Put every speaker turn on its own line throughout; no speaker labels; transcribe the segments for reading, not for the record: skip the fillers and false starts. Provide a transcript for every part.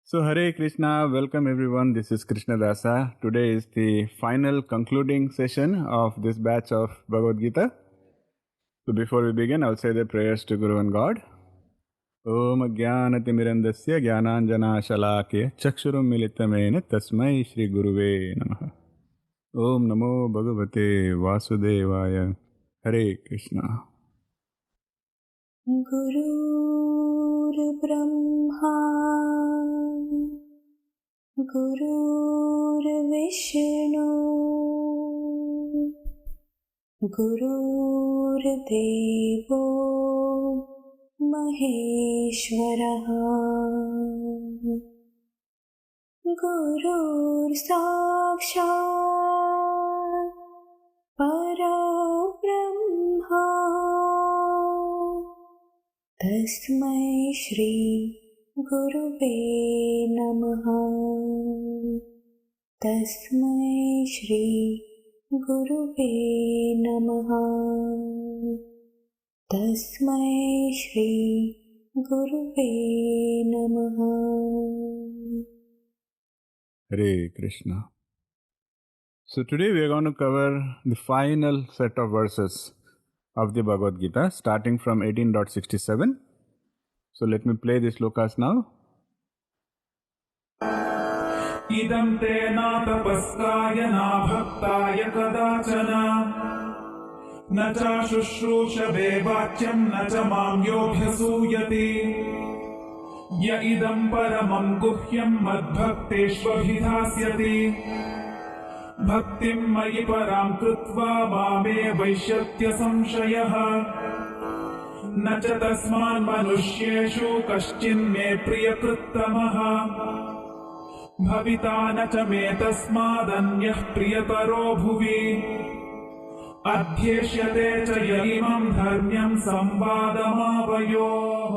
So, Hare Krishna, welcome everyone. This is Krishna Dasa. Today is the final concluding session of this batch of Bhagavad Gita. So, before we begin, I'll say the prayers to Guru and God. Om Jnanatimirandasya Jnananjana Shalakya Chakshurum Militamena Tasmai Shri Guruve Namaha. Om Namo Bhagavate Vasudevaya. Hare Krishna.
Gurur Brahma Gurur Vishnu Gurur Devo Maheshwaraha Gurur Sakshat Parabrahma Tasmai Shri Guruve Namaha. Tasmai Shri Guruve Namaha. Tasmai Shri Guruve Namaha.
Hare Krishna. So today we are going to cover the final set of verses of the Bhagavad Gita, starting from 18.67. So let me play these slokas now.
Idam te na tapaskaya na bhaktaya kadachana na cha shushrushabe vachyam na cha mam yobhyasuyati ya idam paramam guhyam madbhakteshvabhidhasyati bhaktim mayi param krutva mame vaishyatya samshayah न च तस्मान् मनुष्येषु कश्चिन्मे प्रियकृत्तमः भविता न च मे तस्मादन्यः प्रियतरो भुवि अध्येष्यते च य इमम् धर्म्यम् संवादमावयोः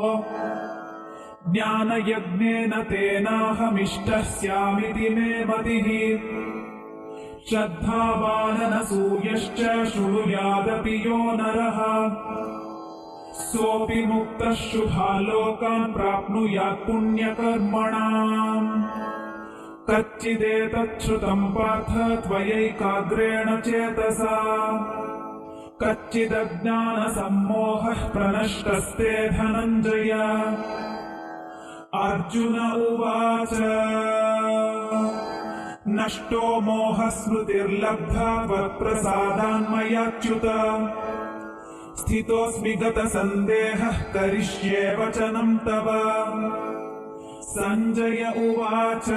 ज्ञानयज्ञेन तेनाहमिष्टः स्यामिति मे मतिः श्रद्धावाननसूयश्च शृणुयादपि यो नरः सोऽपि मुक्तः शुभालोकान् प्राप्नुयात् पुण्यकर्मणाम् कच्चिदेतच्छ्रुतम् पार्थ त्वयैकाग्रेण चेतसा कच्चिदज्ञानसम्मोहः प्रनष्टस्ते धनञ्जय अर्जुन उवाच नष्टो मोहस्मृतिर्लब्धा त्वत्प्रसादान्मयाच्युत स्थितोऽस्मि गतसन्देहः करिष्ये वचनं तव सञ्जय उवाच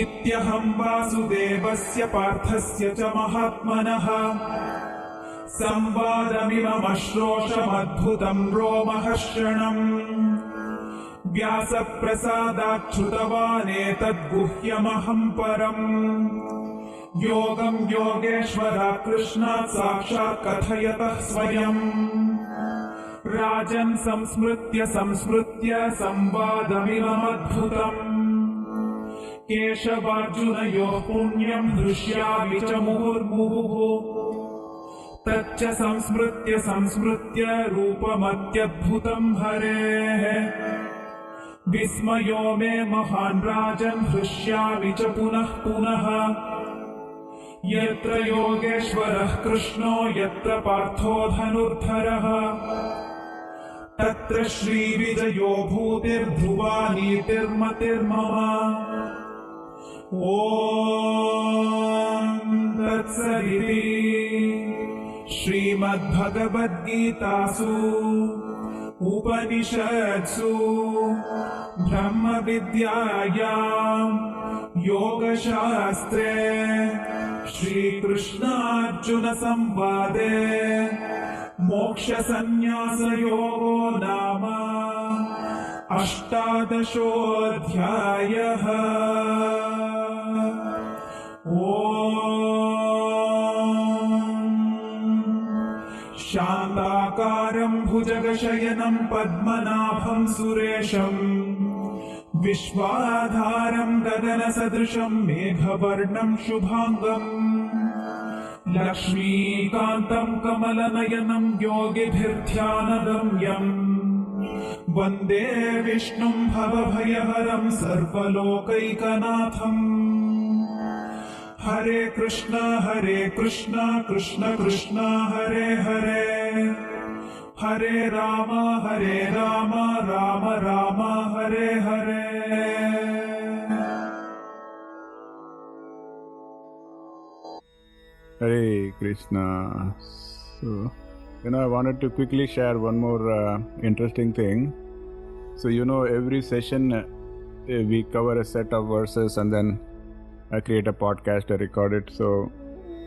इत्यहं वासुदेवस्य पार्थस्य च महात्मनः संवादमिममश्रोषमद्भुतं रोमहर्षणम् व्यासप्रसादाच्छ्रुतवानेतद्गुह्यमहं परम् योगं योगेश्वरात् कृष्णात् साक्षात् कथयतः स्वयम् राजन् संस्मृत्य संवादमिममद्भुतम् केशवार्जुनयोः पुण्यम् हृष्यामि च मुहुर्मुहुः तच्च संस्मृत्य रूपमत्यद्भुतम् हरेः विस्मयो मे महान् राजन् हृष्यामि च पुनः पुनः यत्र योगेश्वरः कृष्णो यत्र पार्थो धनुर्धरः तत्र श्रीविजयो भूतिर्ध्रुवा नीतिर्मतिर्मम ॐ तत्सदिति श्रीमद्भगवद्गीतासु उपनिषत्सु ब्रह्मविद्यायाम् योगशास्त्रे श्रीकृष्णार्जुनसंवादे मोक्षसंन्यासयोगो नाम 18 शान्ताकारं भुजगशयनं पद्मनाभं सुरेशं विश्वाधारं गगनसदृशं मेघवर्णं शुभांगं लक्ष्मीकान्तं कमलनयनं योगिभिर्ध्यानगम्यं वन्दे विष्णुं भवभयहरं सर्वलोकैकनाथम्। हरे कृष्ण कृष्ण कृष्ण हरे हरे, हरे Ram Ram Ram Hare Hare.
Hare Krishna. So, I wanted to quickly share one more interesting thing. So, every session we cover a set of verses and then I create a podcast, I record it. So,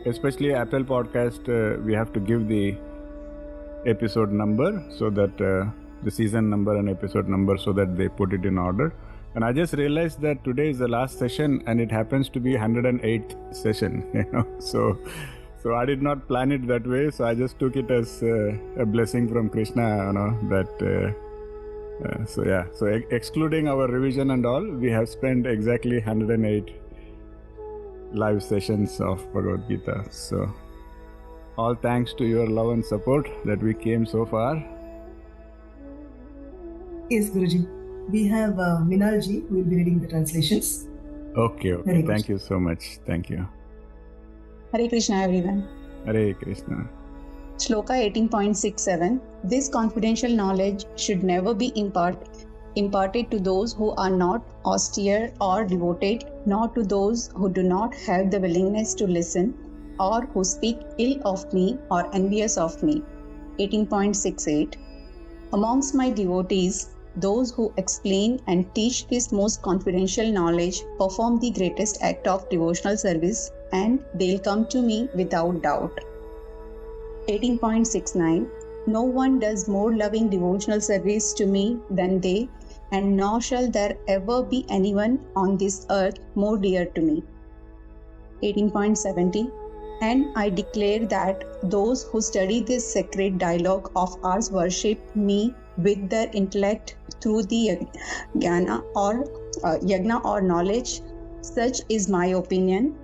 especially Apple Podcast, we have to give the episode number so that the season number and episode number so that they put it in order. And I just realized that today is the last session and it happens to be 108th session, So I did not plan it that way. So I just took it as a blessing from Krishna, So excluding our revision and all, we have spent exactly 108 live sessions of Bhagavad Gita. So all thanks to your love and support that we came so far.
Yes, Guruji. We have Minalji who will be reading the translations.
Okay. Thank you so much. Thank you.
Hare Krishna, everyone.
Hare Krishna.
Shloka 18.67. This confidential knowledge should never be imparted to those who are not austere or devoted, nor to those who do not have the willingness to listen, or who speak ill of me or envious of me. 18.68. Amongst my devotees, those who explain and teach this most confidential knowledge perform the greatest act of devotional service, and they'll come to me without doubt. 18.69. No one does more loving devotional service to me than they, and nor shall there ever be anyone on this earth more dear to me. 18.70. And I declare that those who study this sacred dialogue of ours worship me with their intellect through the yajna or knowledge. Such is my opinion.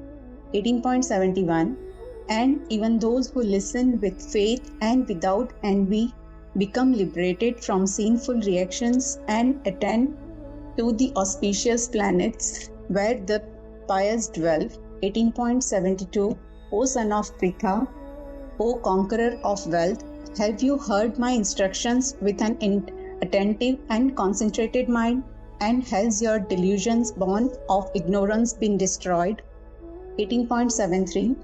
18.71. And even those who listen with faith and without envy become liberated from sinful reactions and attain to the auspicious planets where the pious dwell. 18.72. O son of Pritha, O conqueror of wealth, have you heard my instructions with an attentive and concentrated mind? And has your delusions born of ignorance been destroyed? 18.73.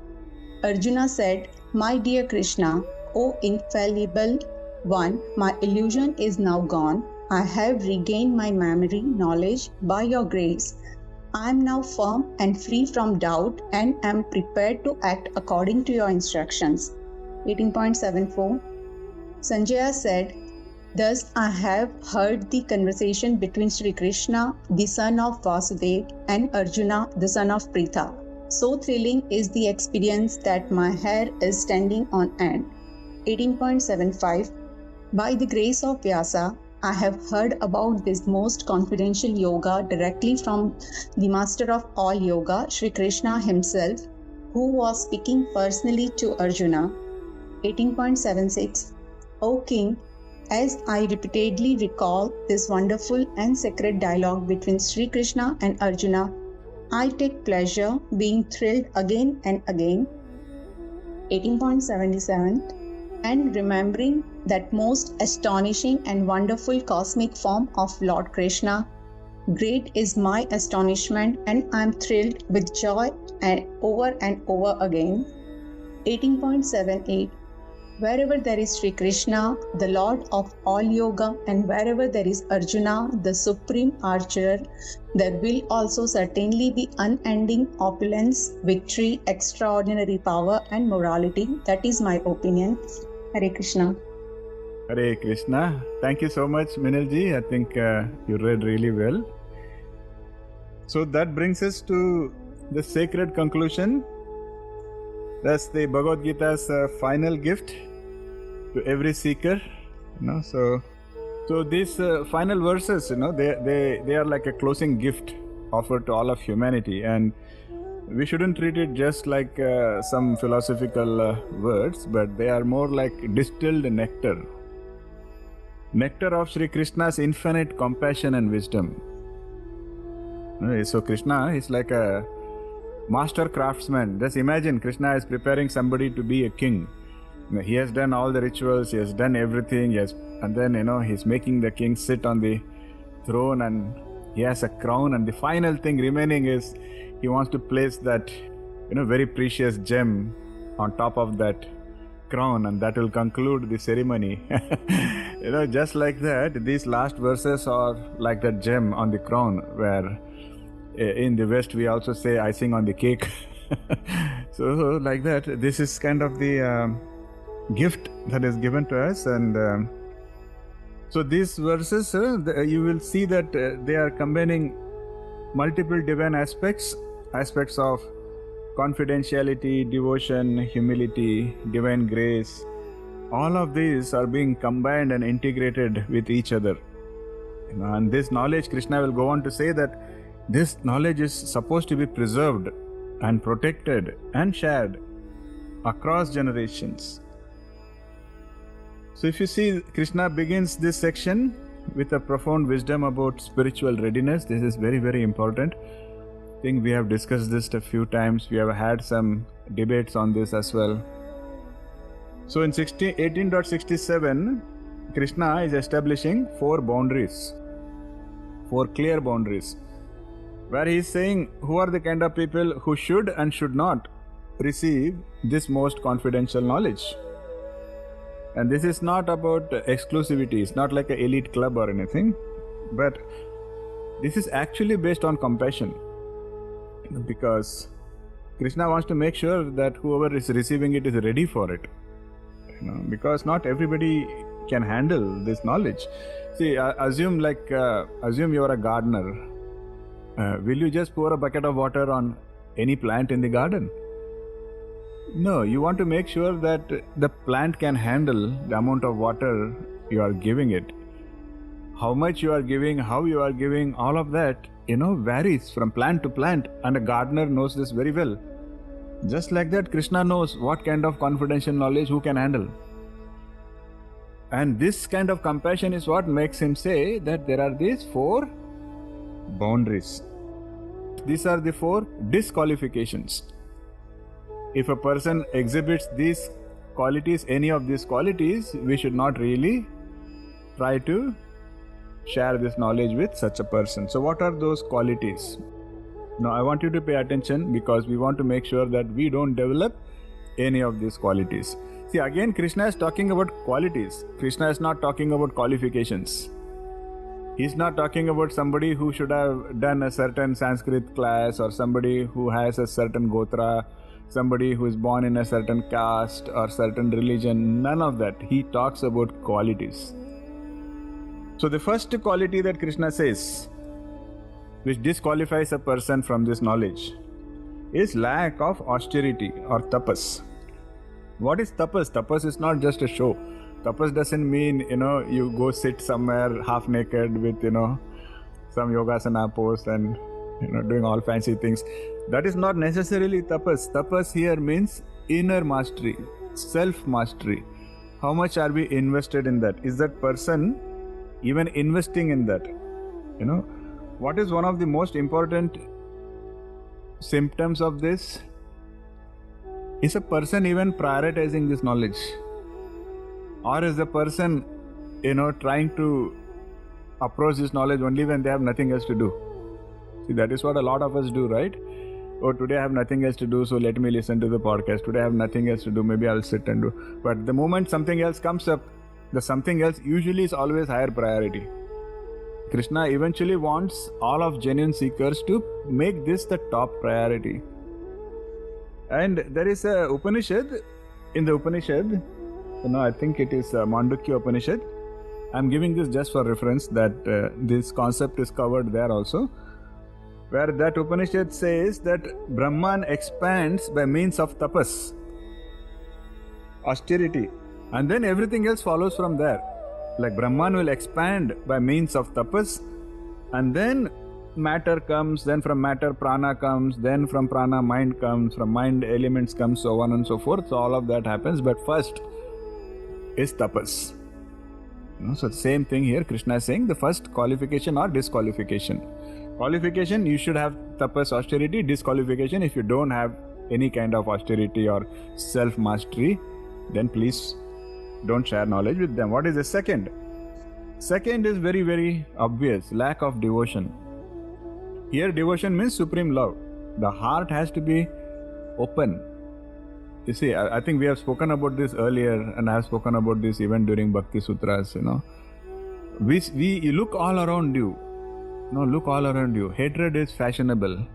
Arjuna said, My dear Krishna, O infallible one, my illusion is now gone. I have regained my memory, knowledge by your grace. I am now firm and free from doubt and am prepared to act according to your instructions. 18.74. Sanjaya said, Thus I have heard the conversation between Shri Krishna, the son of Vasudeva, and Arjuna, the son of Pritha. So thrilling is the experience that my hair is standing on end. 18.75. By the grace of Vyasa, I have heard about this most confidential yoga directly from the master of all yoga, Shri Krishna himself, who was speaking personally to Arjuna. 18.76. O King, as I repeatedly recall this wonderful and sacred dialogue between Shri Krishna and Arjuna, I take pleasure being thrilled again and again. 18.77. And remembering that most astonishing and wonderful cosmic form of Lord Krishna, great is my astonishment and I am thrilled with joy and over again. 18.78. Wherever there is Sri Krishna, the Lord of all yoga, and wherever there is Arjuna, the supreme archer, there will also certainly be unending opulence, victory, extraordinary power and morality. That is my opinion. Hare Krishna.
Hare Krishna. Thank you so much, Minalji. I think you read really well. So that brings us to the sacred conclusion. That's the Bhagavad Gita's final gift to every seeker. So these final verses, they are like a closing gift offered to all of humanity, and we shouldn't treat it just like some philosophical words, but they are more like distilled nectar. nectar of Shri Krishna's infinite compassion and wisdom. So Krishna is like a master craftsman. Just imagine Krishna is preparing somebody to be a king. He has done all the rituals, he has done everything, and then he's making the king sit on the throne and he has a crown, and the final thing remaining is he wants to place that very precious gem on top of that crown, and that will conclude the ceremony. Just like that, these last verses are like that gem on the crown, where in the West we also say icing on the cake. So like that, this is kind of the gift that is given to us. And so these verses, you will see that they are combining multiple divine aspects of confidentiality, devotion, humility, divine grace. All of these are being combined and integrated with each other. And this knowledge, Krishna will go on to say that this knowledge is supposed to be preserved and protected and shared across generations. So if you see, Krishna begins this section with a profound wisdom about spiritual readiness. This is very, very important. I think we have discussed this a few times. We have had some debates on this as well. So in 18.67, Krishna is establishing 4 boundaries, 4 clear boundaries, where he is saying who are the kind of people who should and should not receive this most confidential knowledge. And this is not about exclusivity, it's not like an elite club or anything, but this is actually based on compassion, because Krishna wants to make sure that whoever is receiving it is ready for it, because not everybody can handle this knowledge. See, assume you are a gardener. Will you just pour a bucket of water on any plant in the garden? No, you want to make sure that the plant can handle the amount of water you are giving it. How much you are giving, how you are giving, all of that, varies from plant to plant, and a gardener knows this very well. Just like that, Krishna knows what kind of confidential knowledge who can handle. And this kind of compassion is what makes him say that there are these 4 boundaries. These are the 4 disqualifications. If a person exhibits these qualities, any of these qualities, we should not really try to share this knowledge with such a person. So what are those qualities? Now I want you to pay attention, because we want to make sure that we don't develop any of these qualities. See, again, Krishna is talking about qualities. Krishna is not talking about qualifications. He's not talking about somebody who should have done a certain Sanskrit class, or somebody who has a certain gotra, somebody who is born in a certain caste or certain religion. None of that. He talks about qualities. So the first quality that Krishna says, which disqualifies a person from this knowledge, is lack of austerity or tapas. What is tapas? Tapas is not just a show. Tapas doesn't mean, you go sit somewhere half naked with, some yogasana pose and, doing all fancy things. That is not necessarily tapas. Tapas here means inner mastery, self-mastery. How much are we invested in that? Is that person even investing in that? What is one of the most important symptoms of this? Is a person even prioritizing this knowledge? Or is the person, trying to approach this knowledge only when they have nothing else to do? See, that is what a lot of us do, right? Oh, today I have nothing else to do, so let me listen to the podcast. Today I have nothing else to do, maybe I'll sit and do. But the moment something else comes up, the something else usually is always higher priority. Krishna eventually wants all of genuine seekers to make this the top priority. And there is a Upanishad. In the Upanishad, I think it is Mandukya Upanishad. I'm giving this just for reference, that this concept is covered there also, where that Upanishad says that Brahman expands by means of tapas, austerity, and then everything else follows from there. Like Brahman will expand by means of tapas, and then matter comes, then from matter prana comes, then from prana mind comes, from mind elements come, so on and so forth. So all of that happens, but first is tapas. So the same thing here, Krishna is saying the first qualification or disqualification. Qualification, you should have tapas, austerity. Disqualification, if you don't have any kind of austerity or self-mastery, then please don't share knowledge with them. What is the second? Second is very, very obvious, lack of devotion. Here devotion means supreme love. The heart has to be open. You see, I think we have spoken about this earlier, and I have spoken about this even during Bhakti Sutras, you look all around you. Look all around you. Hatred is fashionable.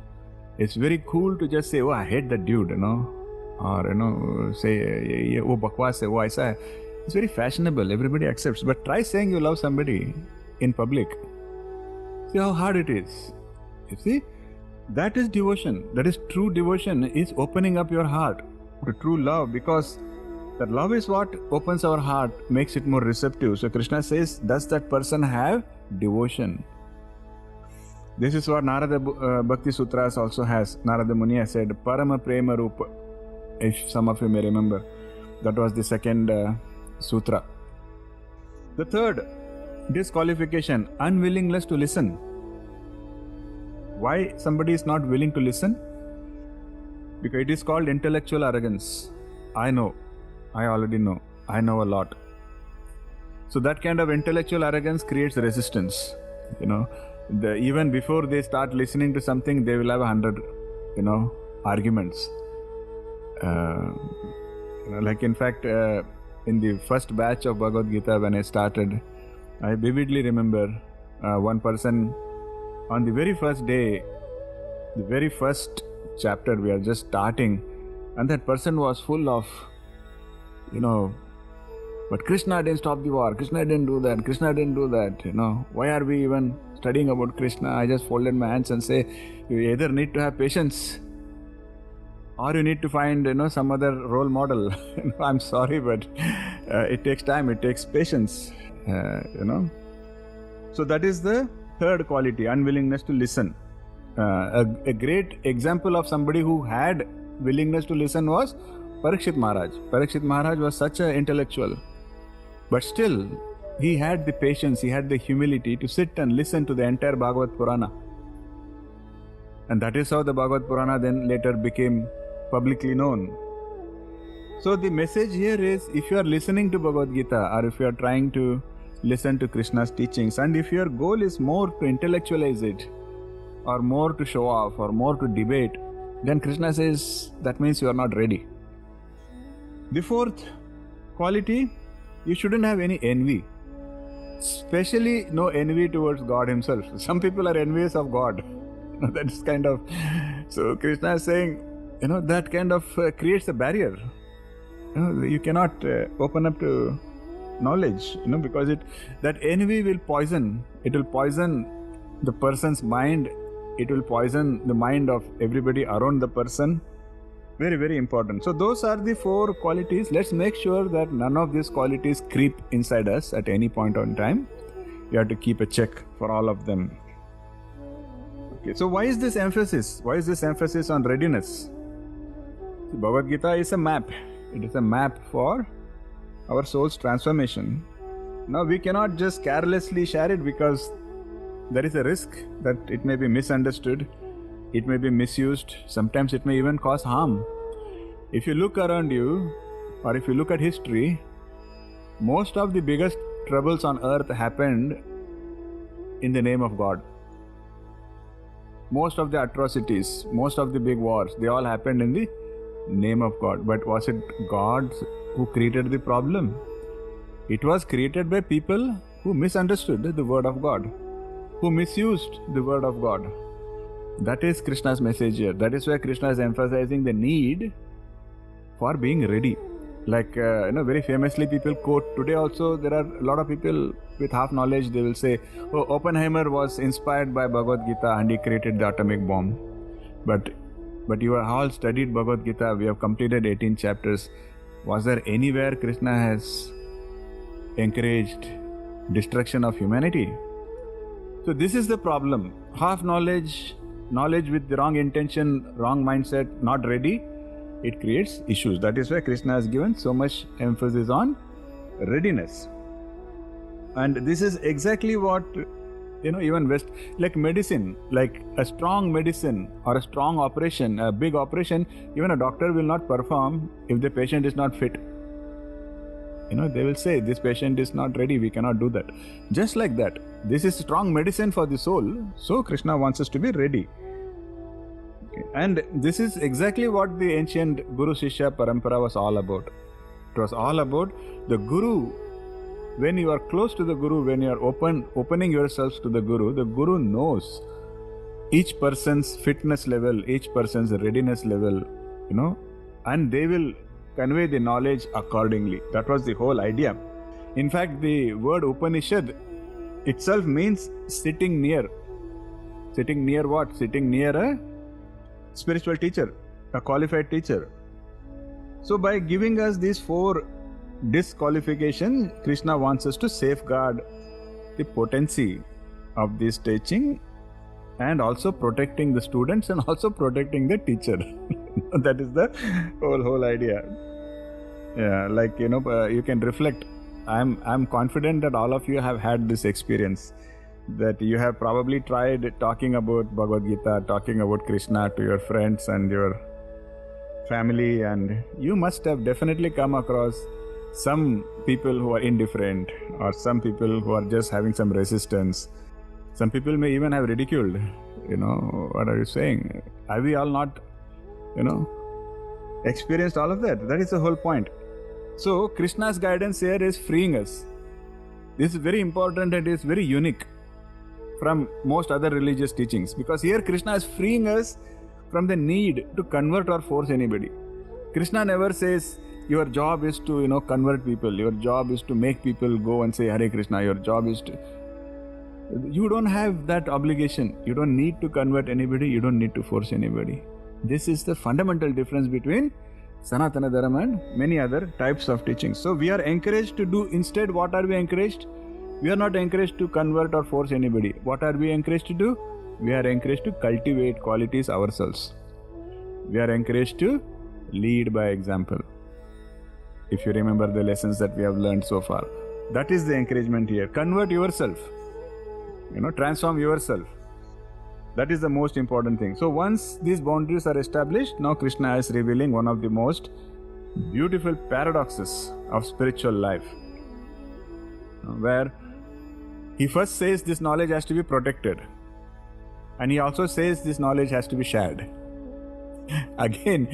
It's very cool to just say, oh, I hate that dude, or, say, oh, bakwas hai, oh, aisa hai. It's very fashionable. Everybody accepts. But try saying you love somebody in public. See how hard it is. You see, that is devotion. That is true devotion, is opening up your heart to true love, because that love is what opens our heart, makes it more receptive. So Krishna says, does that person have devotion? This is what Narada Bhakti Sutras also has. Narada Muni has said, Parama Prema Rupa. If some of you may remember, that was the second sutra. The third disqualification, unwillingness to listen. Why somebody is not willing to listen? Because it is called intellectual arrogance. I know. I already know. I know a lot. So that kind of intellectual arrogance creates resistance. Even before they start listening to something, they will have 100, arguments. Like in fact, in the first batch of Bhagavad Gita, when I started, I vividly remember one person on the very first day, the very first chapter, we are just starting, and that person was full of, but Krishna didn't stop the war, Krishna didn't do that, Krishna didn't do that, why are we even studying about Krishna? I just folded my hands and say, you either need to have patience or you need to find, some other role model. I'm sorry, but it takes time, it takes patience, So that is the third quality, unwillingness to listen. A great example of somebody who had willingness to listen was Parikshit Maharaj. Parikshit Maharaj was such an intellectual, but still he had the patience, he had the humility to sit and listen to the entire Bhagavad Purana. And that is how the Bhagavad Purana then later became publicly known. So the message here is, if you are listening to Bhagavad Gita, or if you are trying to listen to Krishna's teachings, and if your goal is more to intellectualize it, or more to show off, or more to debate, then Krishna says that means you are not ready. The fourth quality, you shouldn't have any envy. Especially no envy towards God himself. Some people are envious of God. That is kind of... So Krishna is saying, that kind of creates a barrier. You cannot open up to knowledge, because that envy will poison. It will poison the person's mind. It will poison the mind of everybody around the person. Very, very important. So those are the four qualities. Let's make sure that none of these qualities creep inside us at any point in time. You have to keep a check for all of them. Okay, so why is this emphasis? Why is this emphasis on readiness? The Bhagavad Gita is a map. It is a map for our soul's transformation. Now we cannot just carelessly share it, because there is a risk that it may be misunderstood, it may be misused, sometimes it may even cause harm. If you look around you, or if you look at history, most of the biggest troubles on earth happened in the name of God. Most of the atrocities, most of the big wars, they all happened in the name of God. But was it God who created the problem? It was created by people who misunderstood the word of God, who misused the word of God. That is Krishna's message here. That is why Krishna is emphasizing the need for being ready. Like, very famously people quote, today also there are a lot of people with half knowledge, they will say, oh, Oppenheimer was inspired by Bhagavad Gita and he created the atomic bomb. But you have all studied Bhagavad Gita, we have completed 18 chapters. Was there anywhere Krishna has encouraged destruction of humanity? So this is the problem. Half knowledge, knowledge with the wrong intention, wrong mindset, not ready, it creates issues. That is why Krishna has given so much emphasis on readiness. And this is exactly what, even West, like medicine, like a strong medicine or a strong operation, a big operation, even a doctor will not perform if the patient is not fit. They will say, this patient is not ready, we cannot do that. Just like that, this is strong medicine for the soul. So Krishna wants us to be ready. Okay. And this is exactly what the ancient Guru Shishya Parampara was all about. It was all about the Guru. When you are close to the Guru, when you are opening yourselves to the Guru knows each person's fitness level, each person's readiness level, and they will convey the knowledge accordingly. That was the whole idea. In fact, the word Upanishad itself means sitting near. Sitting near what? Sitting near a spiritual teacher, a qualified teacher. So by giving us these 4 disqualifications, Krishna wants us to safeguard the potency of this teaching and also protecting the students and also protecting the teacher. That is the whole idea. Yeah, like you can reflect. I'm confident that all of you have had this experience, that you have probably tried talking about Bhagavad Gita, talking about Krishna to your friends and your family, and you must have definitely come across some people who are indifferent, or some people who are just having some resistance. Some people may even have ridiculed, what are you saying? Have we all not, experienced all of that? That is the whole point. So Krishna's guidance here is freeing us. This is very important and is very unique from most other religious teachings, because here Krishna is freeing us from the need to convert or force anybody. Krishna never says your job is to convert people, your job is to make people go and say Hare Krishna, your job is to... You don't have that obligation. You don't need to convert anybody, you don't need to force anybody. This is the fundamental difference between Sanatana Dharma and many other types of teachings. So we are encouraged to do, instead what are we encouraged? We are not encouraged to convert or force anybody. What are we encouraged to do? We are encouraged to cultivate qualities ourselves. We are encouraged to lead by example. If you remember the lessons that we have learned so far, that is the encouragement here. Convert yourself, transform yourself. That is the most important thing. So once these boundaries are established, now Krishna is revealing one of the most beautiful paradoxes of spiritual life, where he first says this knowledge has to be protected, and he also says this knowledge has to be shared. Again,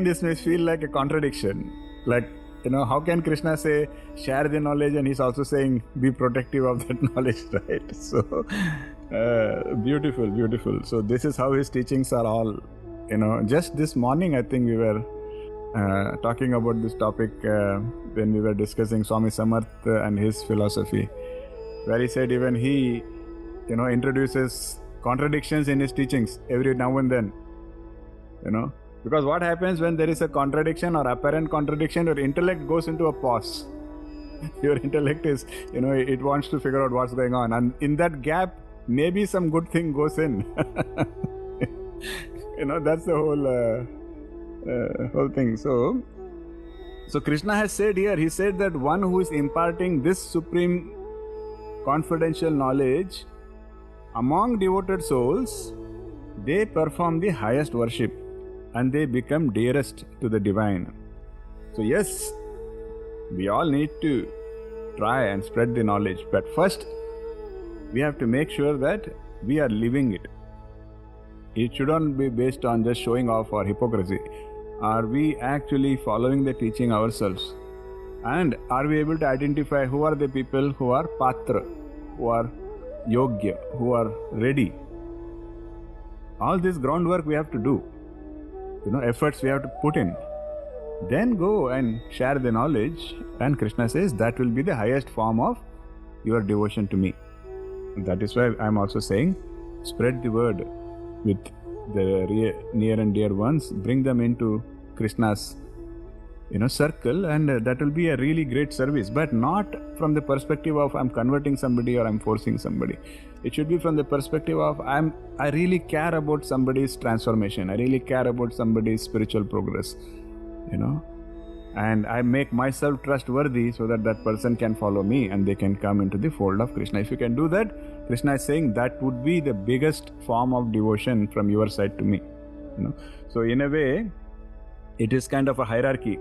this may feel like a contradiction. Like, how can Krishna say share the knowledge and he's also saying be protective of that knowledge, right? So beautiful. So this is how his teachings are all. Just this morning I think we were talking about this topic when we were discussing Swami Samarth and his philosophy, where he said even he introduces contradictions in his teachings every now and then. Because what happens when there is a contradiction or apparent contradiction, your intellect goes into a pause. Your intellect is, it wants to figure out what's going on, and in that gap maybe some good thing goes in. That's the whole thing. So Krishna has said here, he said that one who is imparting this supreme confidential knowledge among devoted souls, they perform the highest worship and they become dearest to the divine. So yes, we all need to try and spread the knowledge, but first we have to make sure that we are living it. It shouldn't be based on just showing off or hypocrisy. Are we actually following the teaching ourselves? And are we able to identify who are the people who are patra, who are yogya, who are ready? All this groundwork we have to do. Efforts we have to put in. Then go and share the knowledge, and Krishna says that will be the highest form of your devotion to me. That is why I am also saying, spread the word with the near and dear ones, bring them into Krishna's circle, and that will be a really great service, but not from the perspective of I'm converting somebody or I'm forcing somebody. It should be from the perspective of I really care about somebody's transformation, I really care about somebody's spiritual progress. And I make myself trustworthy so that that person can follow me and they can come into the fold of Krishna. If you can do that, Krishna is saying that would be the biggest form of devotion from your side to me. So in a way, it is kind of a hierarchy.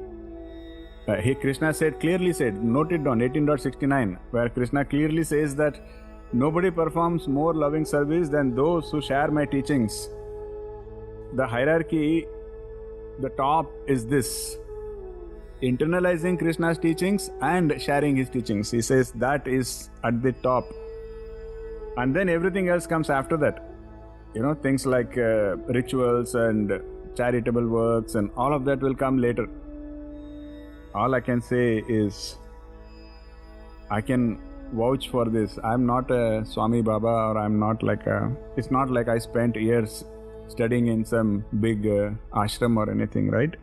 Krishna clearly said, note it down, 18.69, where Krishna clearly says that nobody performs more loving service than those who share my teachings. The hierarchy, the top is this: internalizing Krishna's teachings and sharing his teachings. He says that is at the top. And then everything else comes after that. Things like rituals and charitable works and all of that will come later. All I can say is, I can vouch for this. I'm not a Swami Baba, or I'm not like it's not like I spent years studying in some big ashram or anything, right?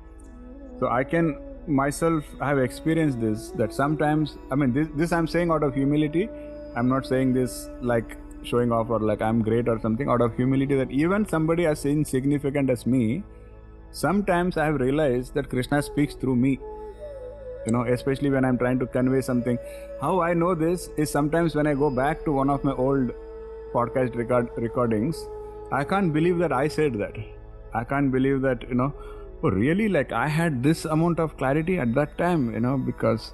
So I can myself have experienced this, that sometimes, this I'm saying out of humility. I'm not saying this like showing off or like I'm great or something. Out of humility, that even somebody as insignificant as me, sometimes I have realized that Krishna speaks through me. Especially when I'm trying to convey something. How I know this is sometimes when I go back to one of my old podcast recordings, I can't believe that I said that. I can't believe that, oh really, like I had this amount of clarity at that time, because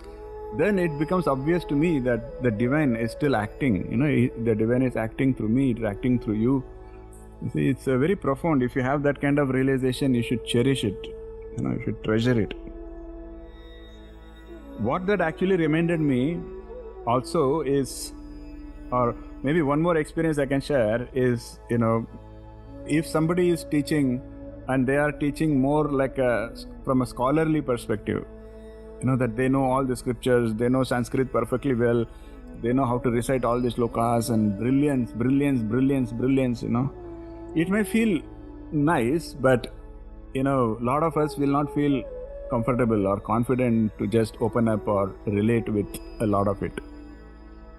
then it becomes obvious to me that the divine is still acting. The divine is acting through me, it's acting through you. You see, it's very profound. If you have that kind of realization, you should cherish it. You should treasure it. What that actually reminded me also is, or maybe one more experience I can share is, if somebody is teaching and they are teaching more like from a scholarly perspective, that they know all the scriptures, they know Sanskrit perfectly well, they know how to recite all the shlokas and brilliance, it may feel nice, but, a lot of us will not feel comfortable or confident to just open up or relate with a lot of it.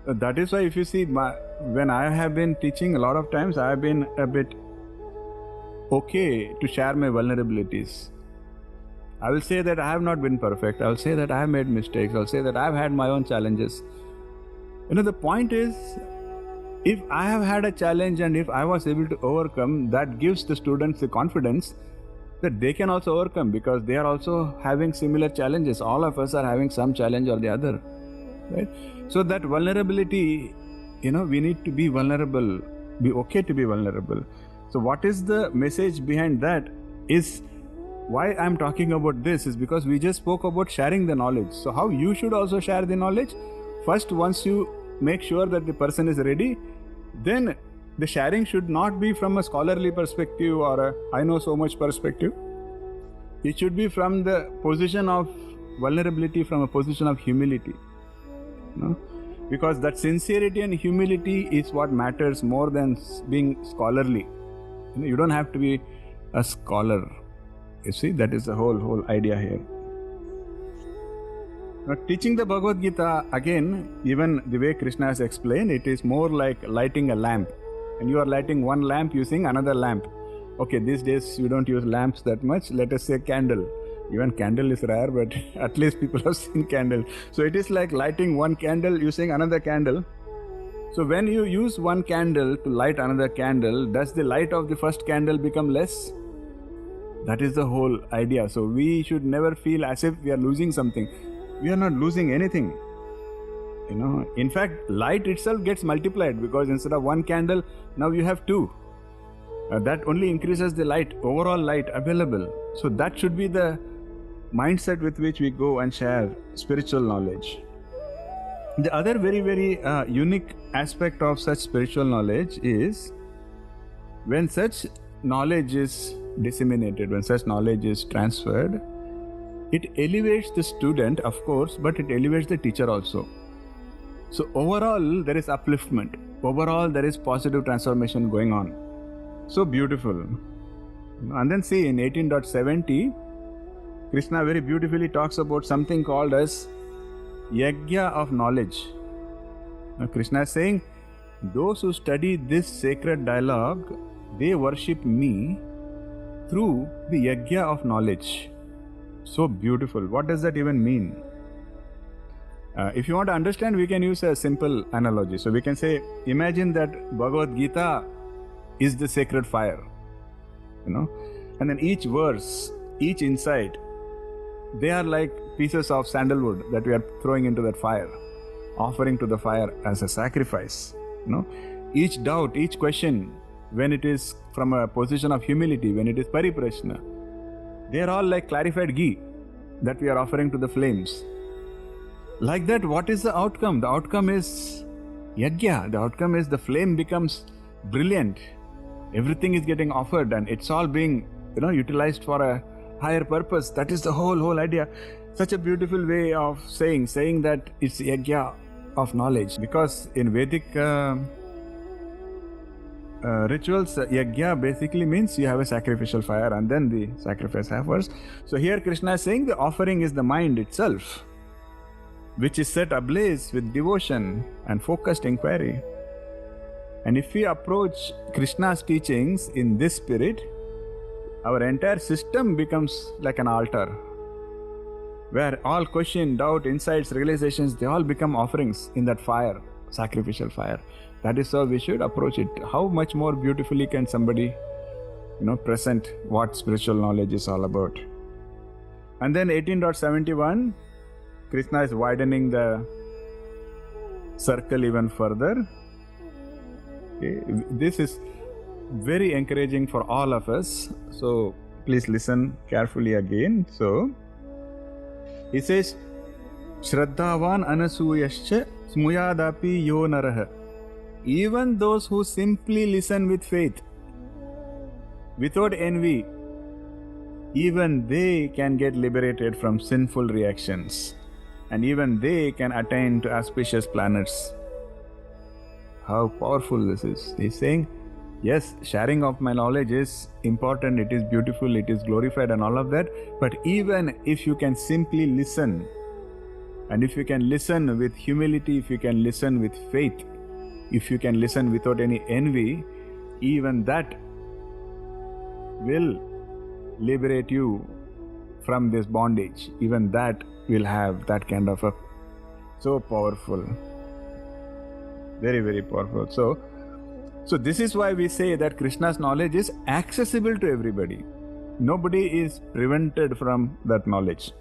That is why if you see, when I have been teaching, a lot of times I have been a bit okay to share my vulnerabilities. I will say that I have not been perfect. I will say that I have made mistakes. I will say that I have had my own challenges. The point is, if I have had a challenge and if I was able to overcome, that gives the students the confidence that they can also overcome, because they are also having similar challenges. All of us are having some challenge or the other, right? So that vulnerability, we need to be vulnerable, be okay to be vulnerable. So what is the message behind that is, why I'm talking about this is because we just spoke about sharing the knowledge. So how you should also share the knowledge? First, once you make sure that the person is ready, then the sharing should not be from a scholarly perspective or a I know so much perspective. It should be from the position of vulnerability, from a position of humility. Because that sincerity and humility is what matters more than being scholarly. You don't have to be a scholar. You see, that is the whole idea here. Now, teaching the Bhagavad Gita, again, even the way Krishna has explained, it is more like lighting a lamp. And you are lighting one lamp using another lamp. Okay, these days you don't use lamps that much. Let us say candle. Even candle is rare, but at least people have seen candle. So it is like lighting one candle using another candle. So when you use one candle to light another candle, does the light of the first candle become less? That is the whole idea. So we should never feel as if we are losing something. We are not losing anything. In fact, light itself gets multiplied, because instead of one candle, now you have two. That only increases the overall light available. So that should be the mindset with which we go and share spiritual knowledge. The other very, very unique aspect of such spiritual knowledge is, when such knowledge is disseminated, when such knowledge is transferred, it elevates the student, of course, but it elevates the teacher also. So overall, there is upliftment. Overall, there is positive transformation going on. So beautiful. And then see, in 18.70, Krishna very beautifully talks about something called as yajna of knowledge. Now, Krishna is saying, those who study this sacred dialogue, they worship me through the yajna of knowledge. So beautiful. What does that even mean? If you want to understand, we can use a simple analogy. So we can say, imagine that Bhagavad Gita is the sacred fire, and then each verse, each insight, they are like pieces of sandalwood that we are throwing into that fire, offering to the fire as a sacrifice. Each doubt, each question, when it is from a position of humility, when it is pariprashna, they are all like clarified ghee that we are offering to the flames. Like that, what is the outcome? The outcome is yajna. The outcome is the flame becomes brilliant. Everything is getting offered and it's all being, utilized for a higher purpose. That is the whole idea. Such a beautiful way of saying that it's yajna of knowledge. Because in Vedic rituals, yajna basically means you have a sacrificial fire and then the sacrifice happens. So here Krishna is saying the offering is the mind itself, which is set ablaze with devotion and focused inquiry. And if we approach Krishna's teachings in this spirit, our entire system becomes like an altar, where all question, doubt, insights, realizations, they all become offerings in that fire, sacrificial fire. That is how we should approach it. How much more beautifully can somebody, present what spiritual knowledge is all about? And then 18.71, Krishna is widening the circle even further. Okay. This is very encouraging for all of us. So please listen carefully again. So he says, Shraddhavan anasuyascha smuyadapi yo naraha. Even those who simply listen with faith, without envy, even they can get liberated from sinful reactions. And even they can attain to auspicious planets. How powerful this is. He's saying, yes, sharing of my knowledge is important, it is beautiful, it is glorified and all of that. But even if you can simply listen, and if you can listen with humility, if you can listen with faith, if you can listen without any envy, even that will liberate you from this bondage. Even that will have that kind of a, so powerful. Very, very powerful. So this is why we say that Krishna's knowledge is accessible to everybody. Nobody is prevented from that knowledge.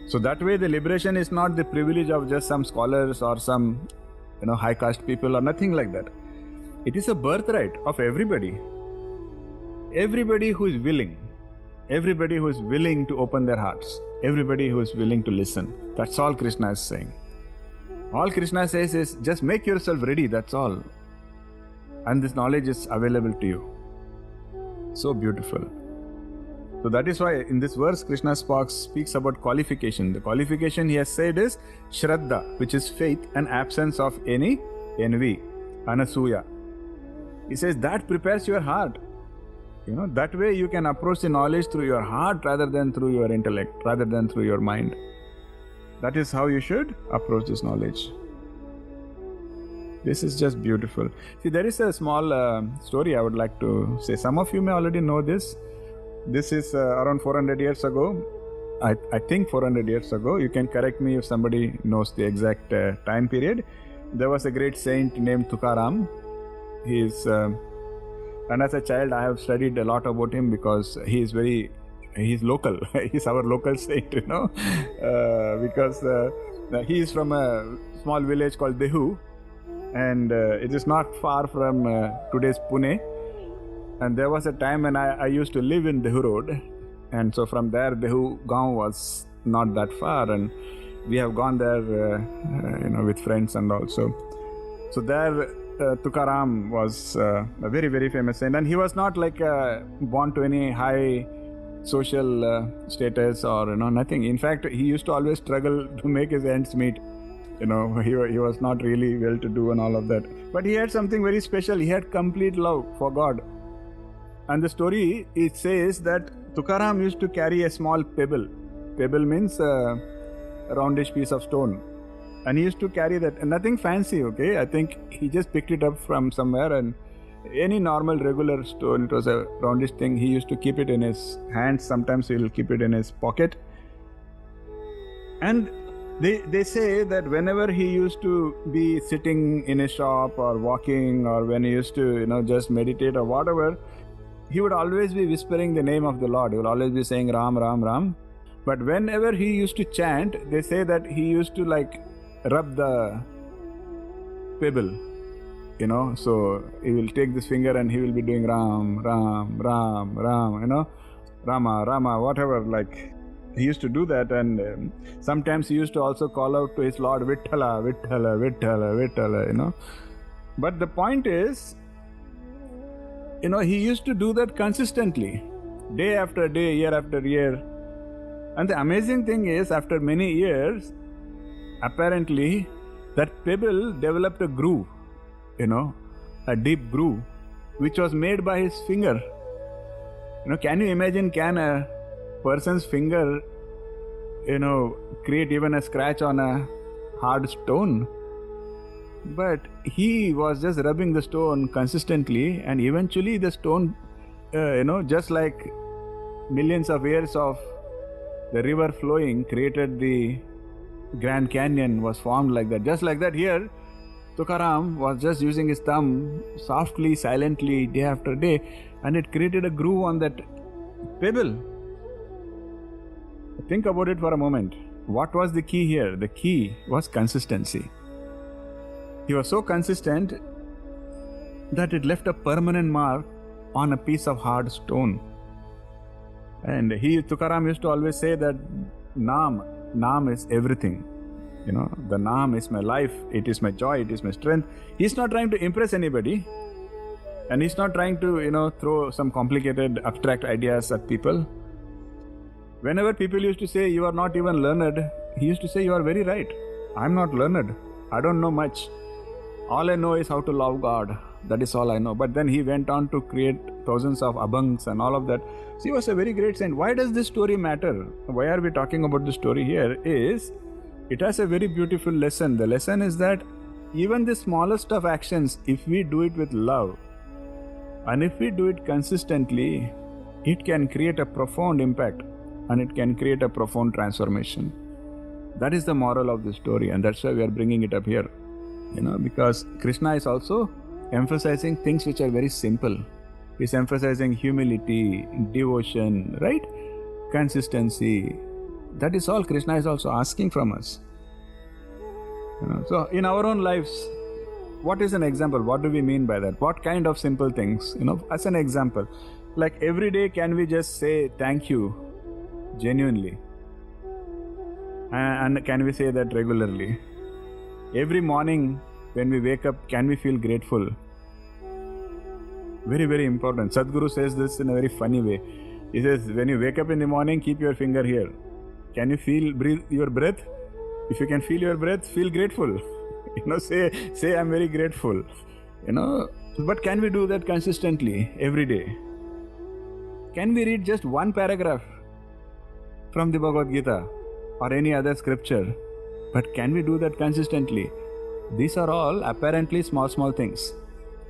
So that way the liberation is not the privilege of just some scholars or some high caste people or nothing like that. It is a birthright of everybody. Everybody who is willing. Everybody who is willing to open their hearts. Everybody who is willing to listen. That's all Krishna is saying. All Krishna says is just make yourself ready, that's all. And this knowledge is available to you. So beautiful. So that is why in this verse Krishna speaks about qualification. The qualification he has said is Shraddha, which is faith and absence of any envy, anasuya. He says that prepares your heart. That way you can approach the knowledge through your heart rather than through your intellect, rather than through your mind. That is how you should approach this knowledge. This is just beautiful. See, there is a small story I would like to say. Some of you may already know this. This is around 400 years ago. I think 400 years ago. You can correct me if somebody knows the exact time period. There was a great saint named Tukaram. And as a child, I have studied a lot about him because he's local. He's our local saint, because he is from a small village called Dehu, and it is not far from today's Pune. And there was a time when I used to live in Dehu Road, and so from there, Dehu Gaon was not that far, and we have gone there, with friends and also. So there, Tukaram was a very, very famous saint, and he was not like born to any high social status or nothing. In fact, he used to always struggle to make his ends meet. He was not really well to do and all of that. But he had something very special. He had complete love for God. And the story, it says that Tukaram used to carry a small pebble. Pebble means a roundish piece of stone. And he used to carry that, and nothing fancy, okay? I think he just picked it up from somewhere and any normal regular stone, it was a roundish thing. He used to keep it in his hands. Sometimes he will keep it in his pocket. And they say that whenever he used to be sitting in a shop or walking, or when he used to, just meditate or whatever, he would always be whispering the name of the Lord. He would always be saying Ram, Ram, Ram. But whenever he used to chant, they say that he used to rub the pebble, so he will take this finger and he will be doing Ram, Ram, Ram, Ram, Rama, Rama, whatever, he used to do that. And sometimes he used to also call out to his Lord, Vitthala, Vitthala, Vitthala, Vitthala, But the point is, he used to do that consistently, day after day, year after year. And the amazing thing is, after many years, apparently, that pebble developed a groove, a deep groove, which was made by his finger. Can you imagine, can a person's finger, create even a scratch on a hard stone? But he was just rubbing the stone consistently, and eventually the stone, just like millions of years of the river flowing created the Grand Canyon, was formed like that. Just like that here, Tukaram was just using his thumb softly, silently, day after day, and it created a groove on that pebble. Think about it for a moment. What was the key here? The key was consistency. He was so consistent that it left a permanent mark on a piece of hard stone. And Tukaram used to always say that Naam is everything. The Naam is my life, it is my joy, it is my strength. He's not trying to impress anybody. And he's not trying to, throw some complicated abstract ideas at people. Whenever people used to say, you are not even learned, he used to say, you are very right. I'm not learned. I don't know much. All I know is how to love God. That is all I know. But then he went on to create thousands of abhangs and all of that. So he was a very great saint. Why does this story matter? Why are we talking about this story here? It has a very beautiful lesson. The lesson is that even the smallest of actions, if we do it with love, and if we do it consistently, it can create a profound impact, and it can create a profound transformation. That is the moral of the story, and that's why we are bringing it up here. Because Krishna is also emphasizing things which are very simple. He's emphasizing humility, devotion, right? Consistency. That is all Krishna is also asking from us. So in our own lives, what is an example? What do we mean by that? What kind of simple things? As an example, like every day, can we just say thank you genuinely? And can we say that regularly? Every morning when we wake up, can we feel grateful? Very, very important. Sadhguru says this in a very funny way. He says, when you wake up in the morning, keep your finger here. Can you breathe your breath? If you can feel your breath, feel grateful. Say I'm very grateful. But can we do that consistently every day? Can we read just one paragraph from the Bhagavad Gita or any other scripture? But can we do that consistently? These are all apparently small things.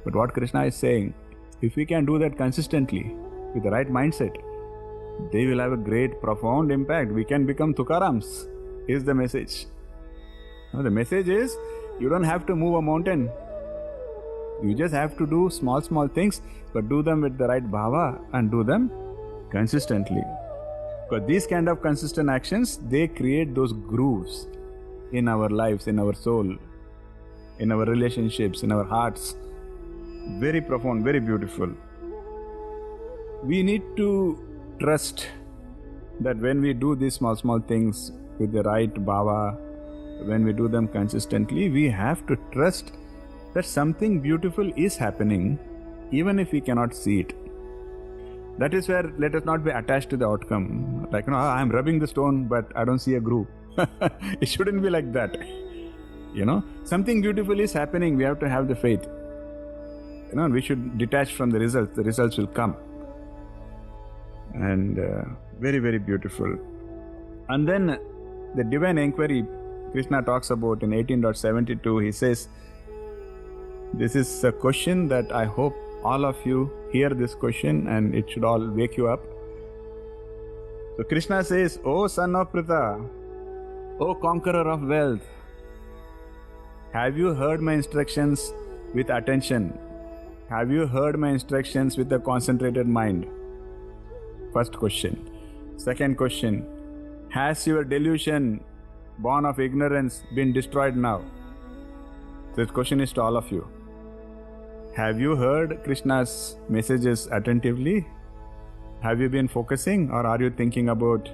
But what Krishna is saying, if we can do that consistently with the right mindset, they will have a great, profound impact. We can become Tukarams, is the message. The message is, you don't have to move a mountain. You just have to do small things, but do them with the right bhava and do them consistently. Because these kind of consistent actions, they create those grooves in our lives, in our soul, in our relationships, in our hearts. Very profound, very beautiful. We need to trust that when we do these small things with the right bhava, when we do them consistently, we have to trust that something beautiful is happening, even if we cannot see it. That is where let us not be attached to the outcome. I'm rubbing the stone, but I don't see a groove. It shouldn't be like that. Something beautiful is happening. We have to have the faith. We should detach from the results. The results will come. And very, very beautiful. And then the divine inquiry Krishna talks about in 18.72, he says, this is a question that I hope all of you hear this question and it should all wake you up. So Krishna says, O son of Pritha, O conqueror of wealth, have you heard my instructions with attention? Have you heard my instructions with a concentrated mind? First question. Second question, has your delusion born of ignorance been destroyed now? This question is to all of you. Have you heard Krishna's messages attentively? Have you been focusing, or are you thinking about,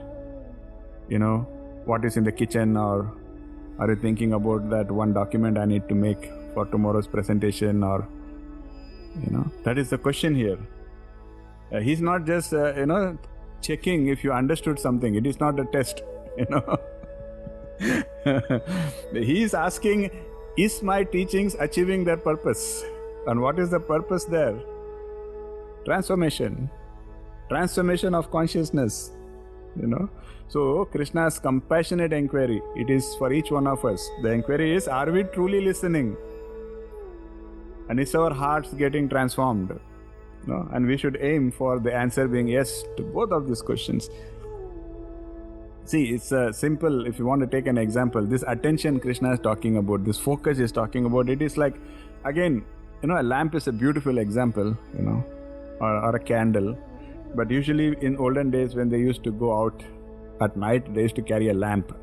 what is in the kitchen, or are you thinking about that one document I need to make for tomorrow's presentation, or, that is the question here. He's not just, checking if you understood something. It is not a test, He is asking, is my teachings achieving their purpose? And what is the purpose there? Transformation of consciousness, So Krishna's compassionate inquiry, it is for each one of us. The inquiry is, are we truly listening? And is our hearts getting transformed? And we should aim for the answer being yes to both of these questions. See, it's simple. If you want to take an example, this attention Krishna is talking about, this focus is talking about, it is like, again, a lamp is a beautiful example, or a candle. But usually in olden days when they used to go out at night, they used to carry a lamp.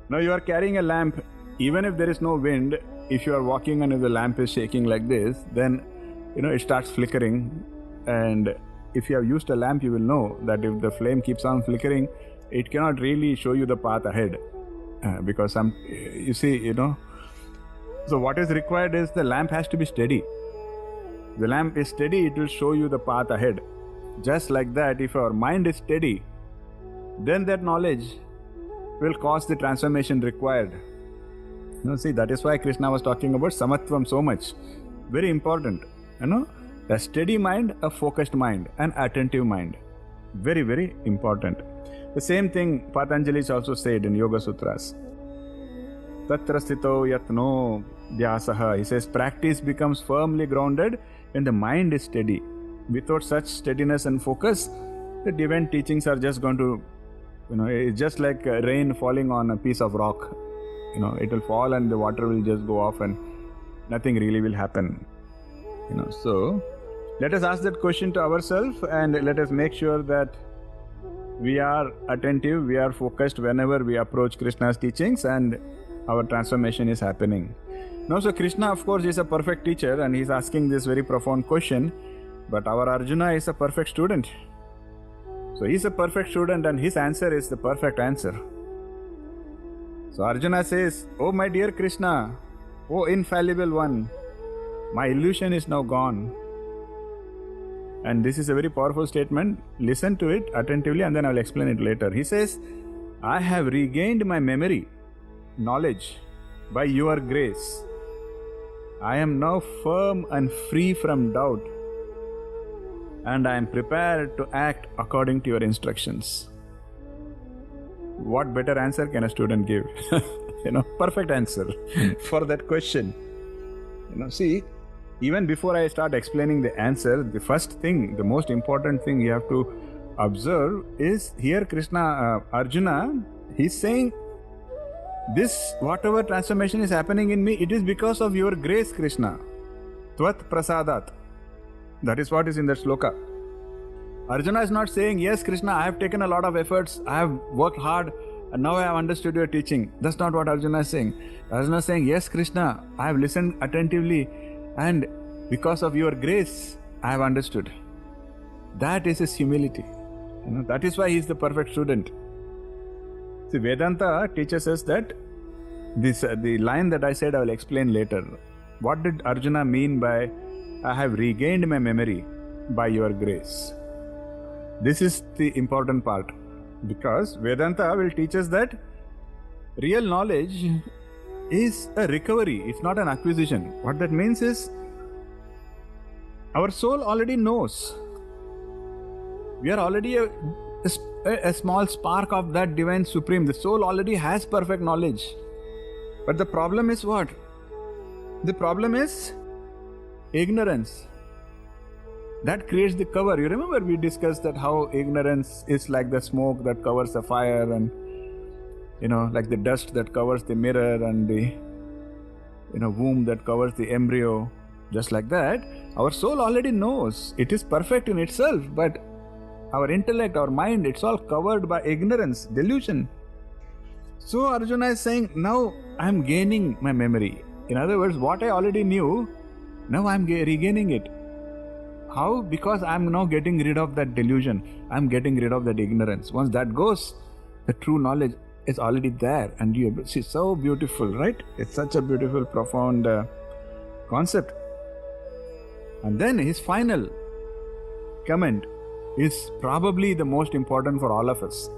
Now you are carrying a lamp, even if there is no wind, if you are walking and if the lamp is shaking like this, then it starts flickering. And if you have used a lamp, you will know that if the flame keeps on flickering, it cannot really show you the path ahead. Because so what is required is the lamp has to be steady. The lamp is steady, it will show you the path ahead. Just like that, if our mind is steady, then that knowledge will cause the transformation required. See, that is why Krishna was talking about samatvam so much. Very important. A steady mind, a focused mind, an attentive mind. Very, very important. The same thing Patanjali also said in Yoga Sutras. Tatra sthito yatno dhyasaha. He says, practice becomes firmly grounded when the mind is steady. Without such steadiness and focus, the divine teachings are just going to, it's just like rain falling on a piece of rock. It will fall and the water will just go off and nothing really will happen. So let us ask that question to ourselves and let us make sure that we are attentive, we are focused whenever we approach Krishna's teachings and our transformation is happening. Now, so Krishna, of course, is a perfect teacher and he's asking this very profound question, but our Arjuna is a perfect student. So he's a perfect student and his answer is the perfect answer. So Arjuna says, oh my dear Krishna, oh infallible one, my illusion is now gone. And this is a very powerful statement. Listen to it attentively and then I will explain it later. He says, I have regained my memory, knowledge, by your grace. I am now firm and free from doubt. And I am prepared to act according to your instructions. What better answer can a student give? Perfect answer for that question. See, even before I start explaining the answer, the first thing, the most important thing you have to observe is here Arjuna, he's saying, this whatever transformation is happening in me, it is because of your grace, Krishna. Tvat prasadat. That is what is in that sloka. Arjuna is not saying, yes, Krishna, I have taken a lot of efforts, I have worked hard, and now I have understood your teaching. That's not what Arjuna is saying. Arjuna is saying, yes, Krishna, I have listened attentively, and because of your grace, I have understood. That is his humility. That is why he is the perfect student. See, Vedanta teaches us that the line that I said I will explain later. What did Arjuna mean by, I have regained my memory by your grace? This is the important part, because Vedanta will teach us that real knowledge is a recovery, it's not an acquisition. What that means is, our soul already knows. We are already a small spark of that divine supreme. The soul already has perfect knowledge. But the problem is what? The problem is ignorance. That creates the cover. You remember we discussed that how ignorance is like the smoke that covers the fire, and like the dust that covers the mirror, and the womb that covers the embryo. Just like that, our soul already knows it is perfect in itself, but our intellect, our mind, it's all covered by ignorance, delusion. So Arjuna is saying, now I'm gaining my memory. In other words, what I already knew, now I'm regaining it. How? Because I'm now getting rid of that delusion. I'm getting rid of that ignorance. Once that goes, the true knowledge is already there. And you see, so beautiful, right? It's such a beautiful, profound concept. And then his final comment is probably the most important for all of us.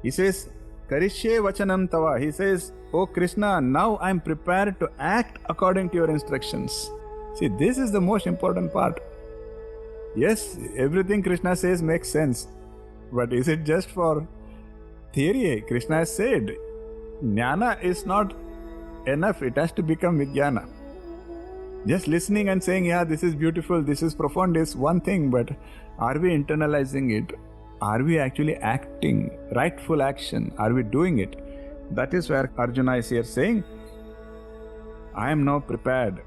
He says, Karishye vachanam tava. He says, Oh Krishna, now I'm prepared to act according to your instructions. See, this is the most important part. Yes, everything Krishna says makes sense. But is it just for theory? Krishna has said, Jnana is not enough. It has to become Vijnana. Just listening and saying, yeah, this is beautiful, this is profound is one thing, but are we internalizing it? Are we actually acting? Rightful action. Are we doing it? That is where Arjuna is here saying, I am now prepared.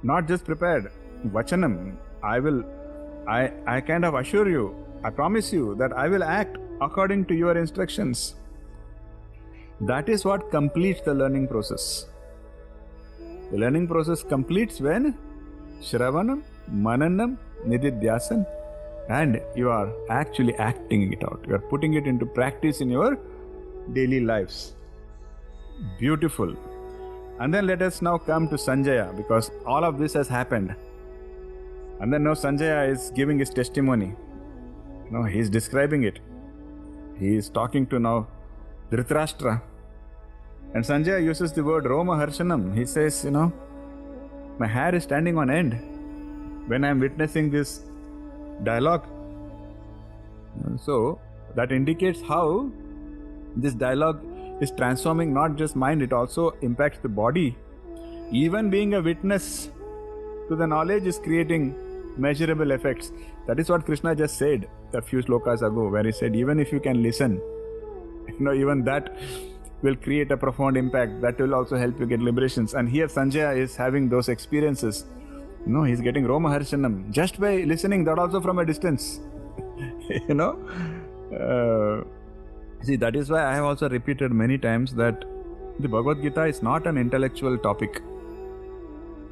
Not just prepared. Vachanam. I kind of assure you, I promise you that I will act according to your instructions. That is what completes the learning process. The learning process completes when Shravanam, Mananam, Nididhyasan, and you are actually acting it out. You are putting it into practice in your daily lives. Beautiful. And then let us now come to Sanjaya, because all of this has happened. And then now Sanjaya is giving his testimony. He is describing it. He is talking to now Dhritarashtra. And Sanjaya uses the word Roma Harshanam. He says, my hair is standing on end when I am witnessing this dialogue. So that indicates how this dialogue is transforming not just mind, it also impacts the body. Even being a witness to the knowledge is creating measurable effects. That is what Krishna just said a few slokas ago, where he said, even if you can listen, even that will create a profound impact. That will also help you get liberations. And here Sanjaya is having those experiences. He's getting Roma Harshanam just by listening, that also from a distance. See, that is why I have also repeated many times that the Bhagavad Gita is not an intellectual topic.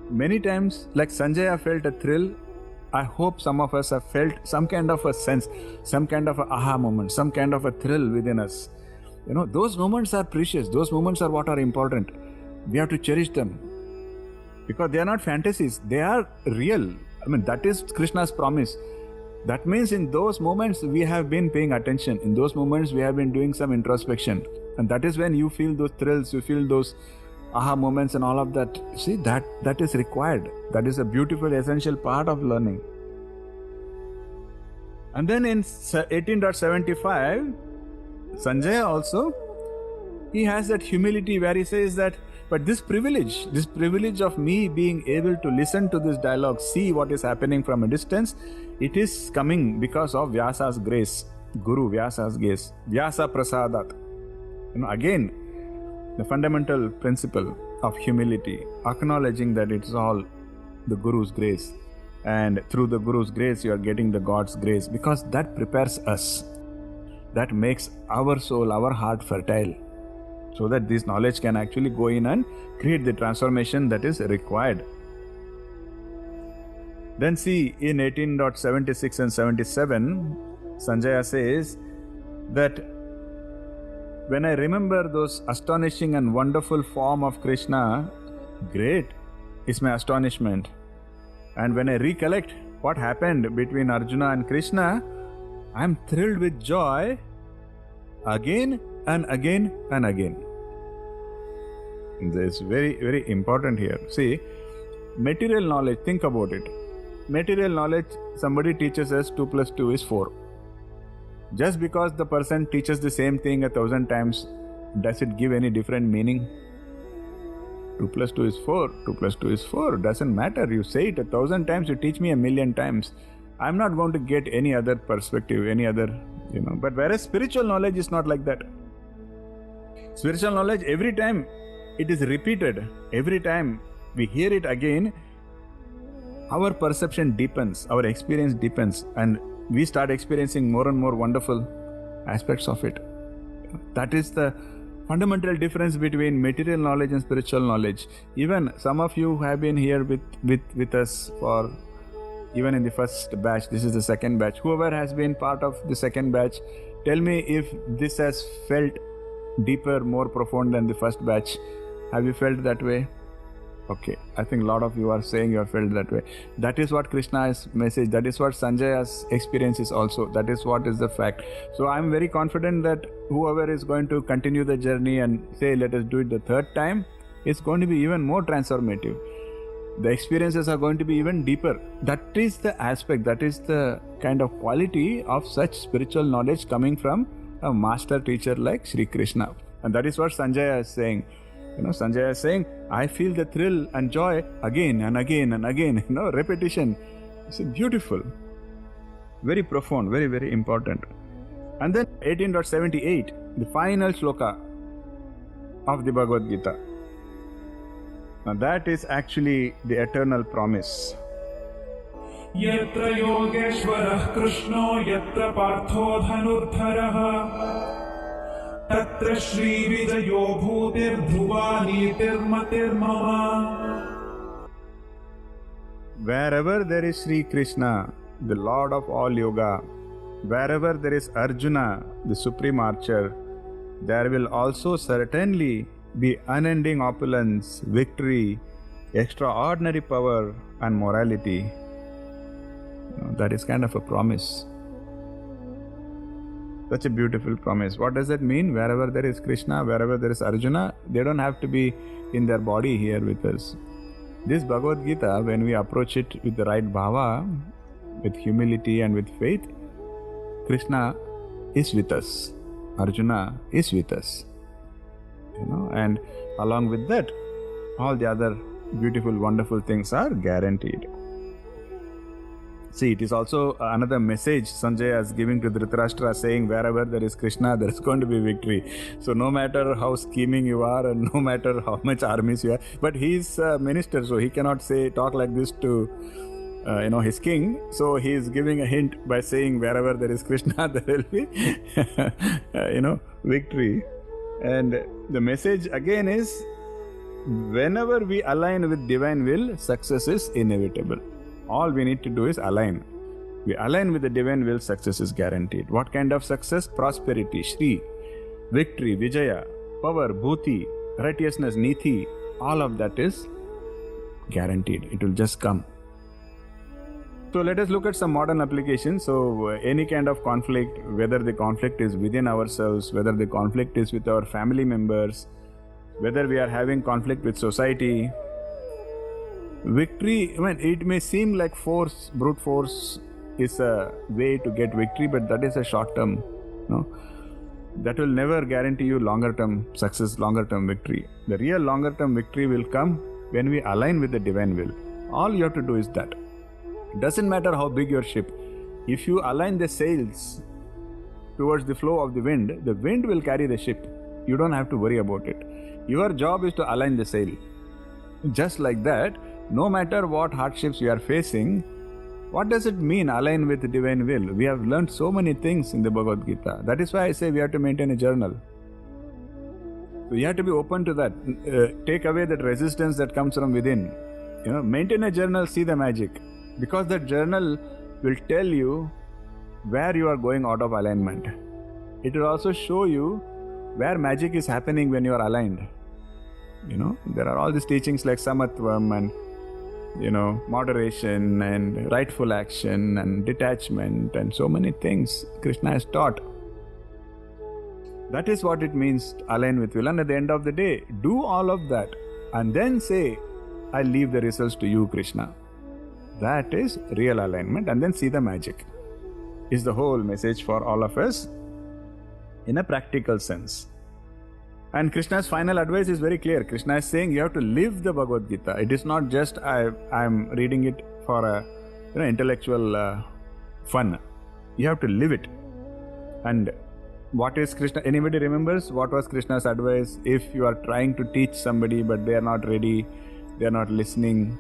Many times, like Sanjaya felt a thrill, I hope some of us have felt some kind of a sense, some kind of a aha moment, some kind of a thrill within us. Those moments are precious. Those moments are what are important. We have to cherish them. Because they are not fantasies. They are real. That is Krishna's promise. That means in those moments we have been paying attention. In those moments we have been doing some introspection. And that is when you feel those thrills, you feel those aha moments and all of that. See, that is required. That is a beautiful, essential part of learning. And then in 18.75, Sanjaya also, he has that humility where he says that, but this privilege of me being able to listen to this dialogue, see what is happening from a distance, it is coming because of Vyasa's grace, Guru Vyasa's grace, Vyasa Prasadat. Again, the fundamental principle of humility, acknowledging that it's all the Guru's grace. And through the Guru's grace, you are getting the God's grace, because that prepares us. That makes our soul, our heart fertile, so that this knowledge can actually go in and create the transformation that is required. Then see, in 18.76 and 77, Sanjaya says that when I remember those astonishing and wonderful form of Krishna, great is my astonishment. And when I recollect what happened between Arjuna and Krishna, I am thrilled with joy again and again and again. This is very, very important here. See, material knowledge, think about it. Material knowledge, somebody teaches us 2 plus 2 is 4. Just because the person teaches the same thing 1,000 times, does it give any different meaning? 2 plus 2 is 4. 2 plus 2 is 4. Doesn't matter. You say it 1,000 times, you teach me 1,000,000 times. I'm not going to get any other perspective, any other, But whereas spiritual knowledge is not like that. Spiritual knowledge, every time it is repeated, every time we hear it again, our perception deepens, our experience deepens, and we start experiencing more and more wonderful aspects of it. That is the fundamental difference between material knowledge and spiritual knowledge. Even some of you have been here with us for even in the first batch. This is the second batch. Whoever has been part of the second batch, tell me if this has felt deeper, more profound than the first batch. Have you felt that way? Okay, I think a lot of you are saying you have felt that way. That is what Krishna's message, that is what Sanjaya's experience is also. That is what is the fact. So I'm very confident that whoever is going to continue the journey and say, let us do it the third time, it's going to be even more transformative. The experiences are going to be even deeper. That is the aspect, that is the kind of quality of such spiritual knowledge coming from a master teacher like Shri Krishna. And that is what Sanjaya is saying. Sanjaya is saying, I feel the thrill and joy again and again and again. Repetition. It's beautiful. Very profound, very, very important. And then 18.78, the final shloka of the Bhagavad Gita. Now that is actually the eternal promise.
Yatra yogeshwarah Krishno yatra partho dhanurdharaha Tatra Shri Vijayo Bhutir Dhruva Nitir Mama.
Wherever there is Shri Krishna, the Lord of all yoga, wherever there is Arjuna, the supreme archer, there will also certainly be unending opulence, victory, extraordinary power and morality. That is kind of a promise. Such a beautiful promise. What does that mean? Wherever there is Krishna, wherever there is Arjuna, they don't have to be in their body here with us. This Bhagavad Gita, when we approach it with the right bhava, with humility and with faith, Krishna is with us. Arjuna is with us. And along with that, all the other beautiful, wonderful things are guaranteed. See, it is also another message Sanjaya is giving to Dhritarashtra, saying wherever there is Krishna, there is going to be victory. So no matter how scheming you are and no matter how much armies you have, but he is a minister, so he cannot talk like this to his king. So he is giving a hint by saying wherever there is Krishna, there will be victory. And the message again is, whenever we align with divine will, success is inevitable. All we need to do is align. We align with the divine will, success is guaranteed. What kind of success? Prosperity, Shri, victory, Vijaya, power, Bhuti, righteousness, Niti, all of that is guaranteed. It will just come. So let us look at some modern applications. So any kind of conflict, whether the conflict is within ourselves, whether the conflict is with our family members, whether we are having conflict with society, victory, it may seem like force, brute force is a way to get victory, but that is a short term. That will never guarantee you longer term success, longer term victory. The real longer term victory will come when we align with the divine will. All you have to do is that. It doesn't matter how big your ship. If you align the sails towards the flow of the wind will carry the ship. You don't have to worry about it. Your job is to align the sail. Just like that, no matter what hardships we are facing, what does it mean align with the divine will? We have learned so many things in the Bhagavad Gita. That is why I say we have to maintain a journal. So you have to be open to that. Take away that resistance that comes from within. Maintain a journal, see the magic. Because that journal will tell you where you are going out of alignment. It will also show you where magic is happening when you are aligned. There are all these teachings like samatvam and moderation and rightful action and detachment and so many things Krishna has taught. That is what it means to align with will. And at the end of the day, do all of that and then say, I leave the results to you, Krishna. That is real alignment, and then see the magic. Is the whole message for all of us in a practical sense. And Krishna's final advice is very clear. Krishna is saying you have to live the Bhagavad Gita. It is not just I'm reading it for a intellectual fun. You have to live it. And what is Krishna? Anybody remembers what was Krishna's advice? If you are trying to teach somebody but they are not ready, they are not listening,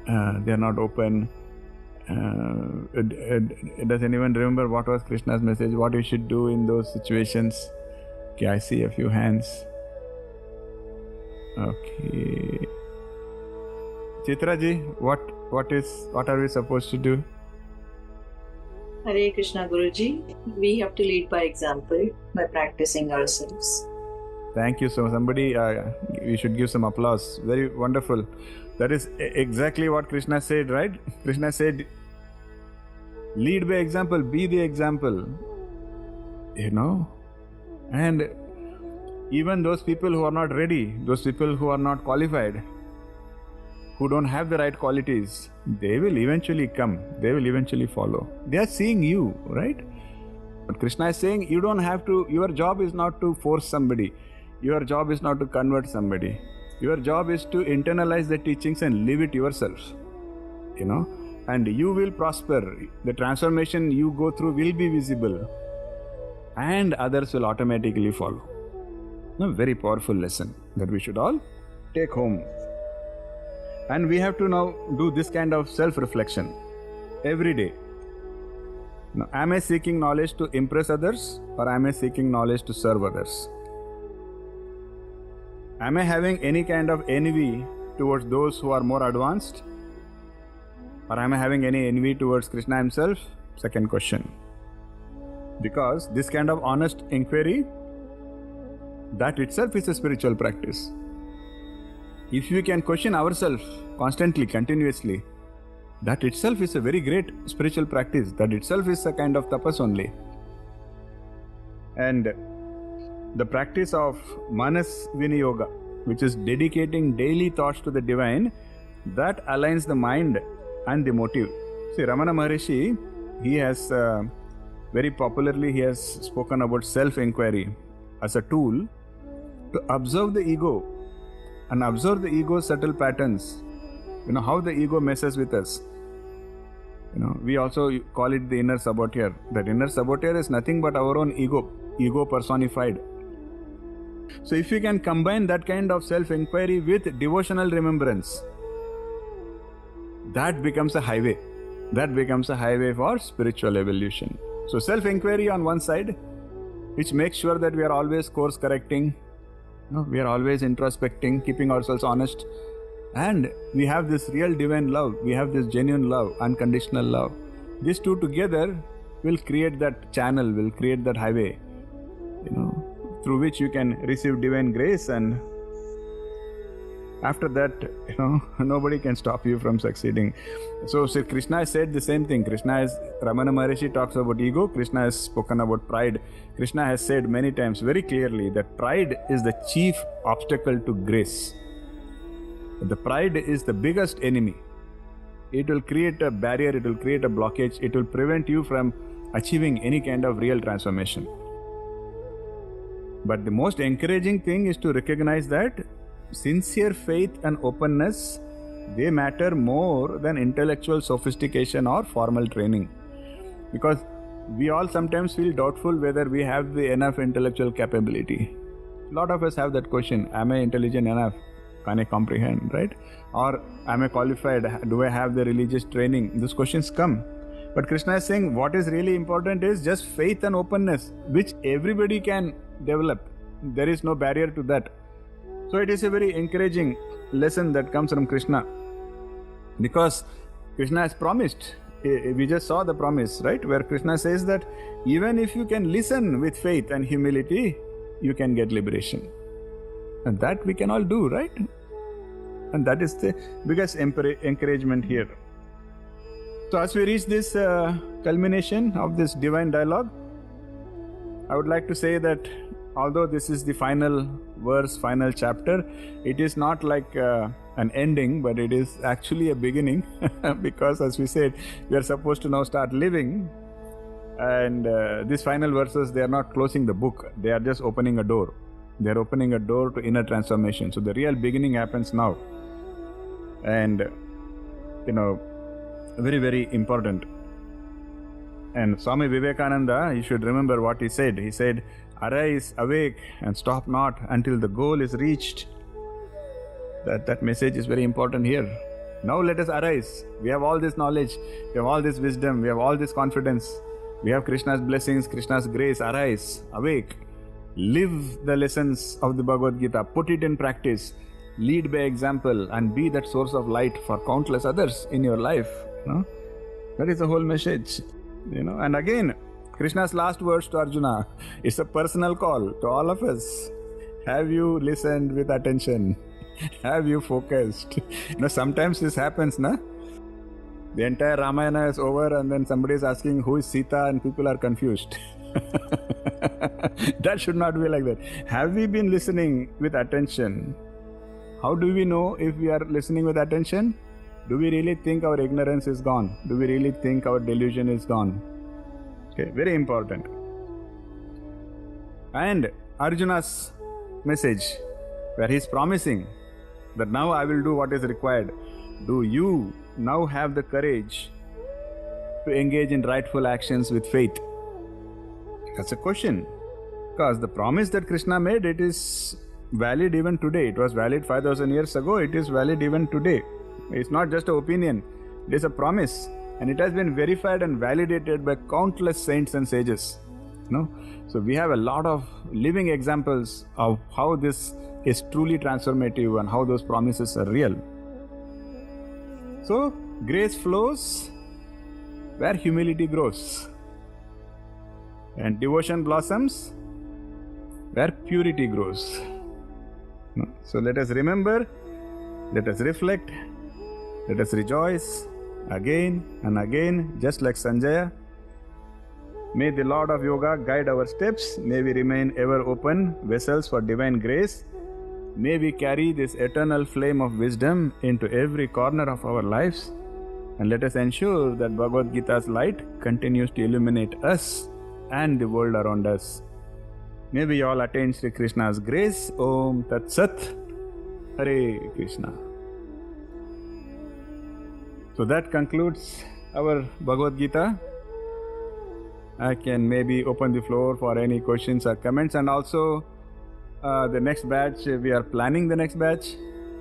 they are not open. Does anyone remember what was Krishna's message? What you should do in those situations? Okay, I see a few hands. Okay. Chitra ji, what are we supposed to do?
Hare Krishna Guruji, we have to lead by example by practicing ourselves.
Thank you so much. Somebody, we should give some applause. Very wonderful. That is exactly what Krishna said, right? Krishna said, lead by example, be the example. And even those people who are not ready, those people who are not qualified, who don't have the right qualities, they will eventually come. They will eventually follow. They are seeing you, right? But Krishna is saying you don't have to, your job is not to force somebody. Your job is not to convert somebody. Your job is to internalize the teachings and live it yourself. And you will prosper. The transformation you go through will be visible. And others will automatically follow. Very powerful lesson that we should all take home. And we have to now do this kind of self-reflection every day. Now, am I seeking knowledge to impress others, or am I seeking knowledge to serve others? Am I having any kind of envy towards those who are more advanced? Or am I having any envy towards Krishna himself? Second question. Because this kind of honest inquiry, that itself is a spiritual practice. If we can question ourselves constantly, continuously, that itself is a very great spiritual practice. That itself is a kind of tapas only. And the practice of manas viniyoga, which is dedicating daily thoughts to the divine, that aligns the mind and the motive. See, Ramana Maharishi, he has very popularly, he has spoken about self-inquiry as a tool to observe the ego and observe the ego's subtle patterns. How the ego messes with us. We also call it the inner saboteur. That inner saboteur is nothing but our own ego personified. So if you can combine that kind of self-inquiry with devotional remembrance, that becomes a highway. That becomes a highway for spiritual evolution. So self-inquiry on one side, which makes sure that we are always course correcting, we are always introspecting, keeping ourselves honest. And we have this real divine love. We have this genuine love, unconditional love. These two together will create that channel, will create that highway, through which you can receive divine grace. And after that, nobody can stop you from succeeding. So Krishna has said the same thing. Ramana Maharishi talks about ego. Krishna has spoken about pride. Krishna has said many times very clearly that pride is the chief obstacle to grace. The pride is the biggest enemy. It will create a barrier, it will create a blockage, it will prevent you from achieving any kind of real transformation. But the most encouraging thing is to recognize that sincere faith and openness, they matter more than intellectual sophistication or formal training. Because we all sometimes feel doubtful whether we have the enough intellectual capability. A lot of us have that question, am I intelligent enough? Can I comprehend, right? Or am I qualified? Do I have the religious training? These questions come. But Krishna is saying what is really important is just faith and openness, which everybody can develop. There is no barrier to that. So it is a very encouraging lesson that comes from Krishna. Because Krishna has promised, we just saw the promise, right? Where Krishna says that even if you can listen with faith and humility, you can get liberation. And that we can all do, right? And that is the biggest encouragement here. So as we reach this culmination of this divine dialogue, I would like to say that although this is the final verse, final chapter, it is not like an ending, but it is actually a beginning. Because as we said, we are supposed to now start living. And these final verses, they are not closing the book, they are just opening a door. They're opening a door to inner transformation. So the real beginning happens now. And, very, very important. And Swami Vivekananda, you should remember what he said. He said, arise, awake, and stop not until the goal is reached. That message is very important here. Now let us arise. We have all this knowledge, we have all this wisdom, we have all this confidence. We have Krishna's blessings, Krishna's grace. Arise, awake, live the lessons of the Bhagavad Gita, put it in practice, lead by example, and be that source of light for countless others in your life. That is the whole message. And again, Krishna's last words to Arjuna, it's a personal call to all of us. Have you listened with attention? Have you focused? Sometimes this happens, na? The entire Ramayana is over and then somebody is asking who is Sita and people are confused. That should not be like that. Have we been listening with attention? How do we know if we are listening with attention? Do we really think our ignorance is gone? Do we really think our delusion is gone? Okay, very important. And Arjuna's message, where he is promising that now I will do what is required. Do you now have the courage to engage in rightful actions with faith? That's a question. Because the promise that Krishna made, it is valid even today. It was valid 5,000 years ago. It is valid even today. It's not just an opinion. It is a promise. And it has been verified and validated by countless saints and sages. So we have a lot of living examples of how this is truly transformative and how those promises are real. So grace flows where humility grows. And devotion blossoms where purity grows. So let us remember, let us reflect, let us rejoice again and again, just like Sanjaya. May the Lord of Yoga guide our steps. May we remain ever open vessels for divine grace. May we carry this eternal flame of wisdom into every corner of our lives. And let us ensure that Bhagavad Gita's light continues to illuminate us and the world around us. May we all attain Shri Krishna's grace. Om Tat Sat. Hare Krishna. So that concludes our Bhagavad Gita. I can maybe open the floor for any questions or comments. And also the next batch, we are planning the next batch.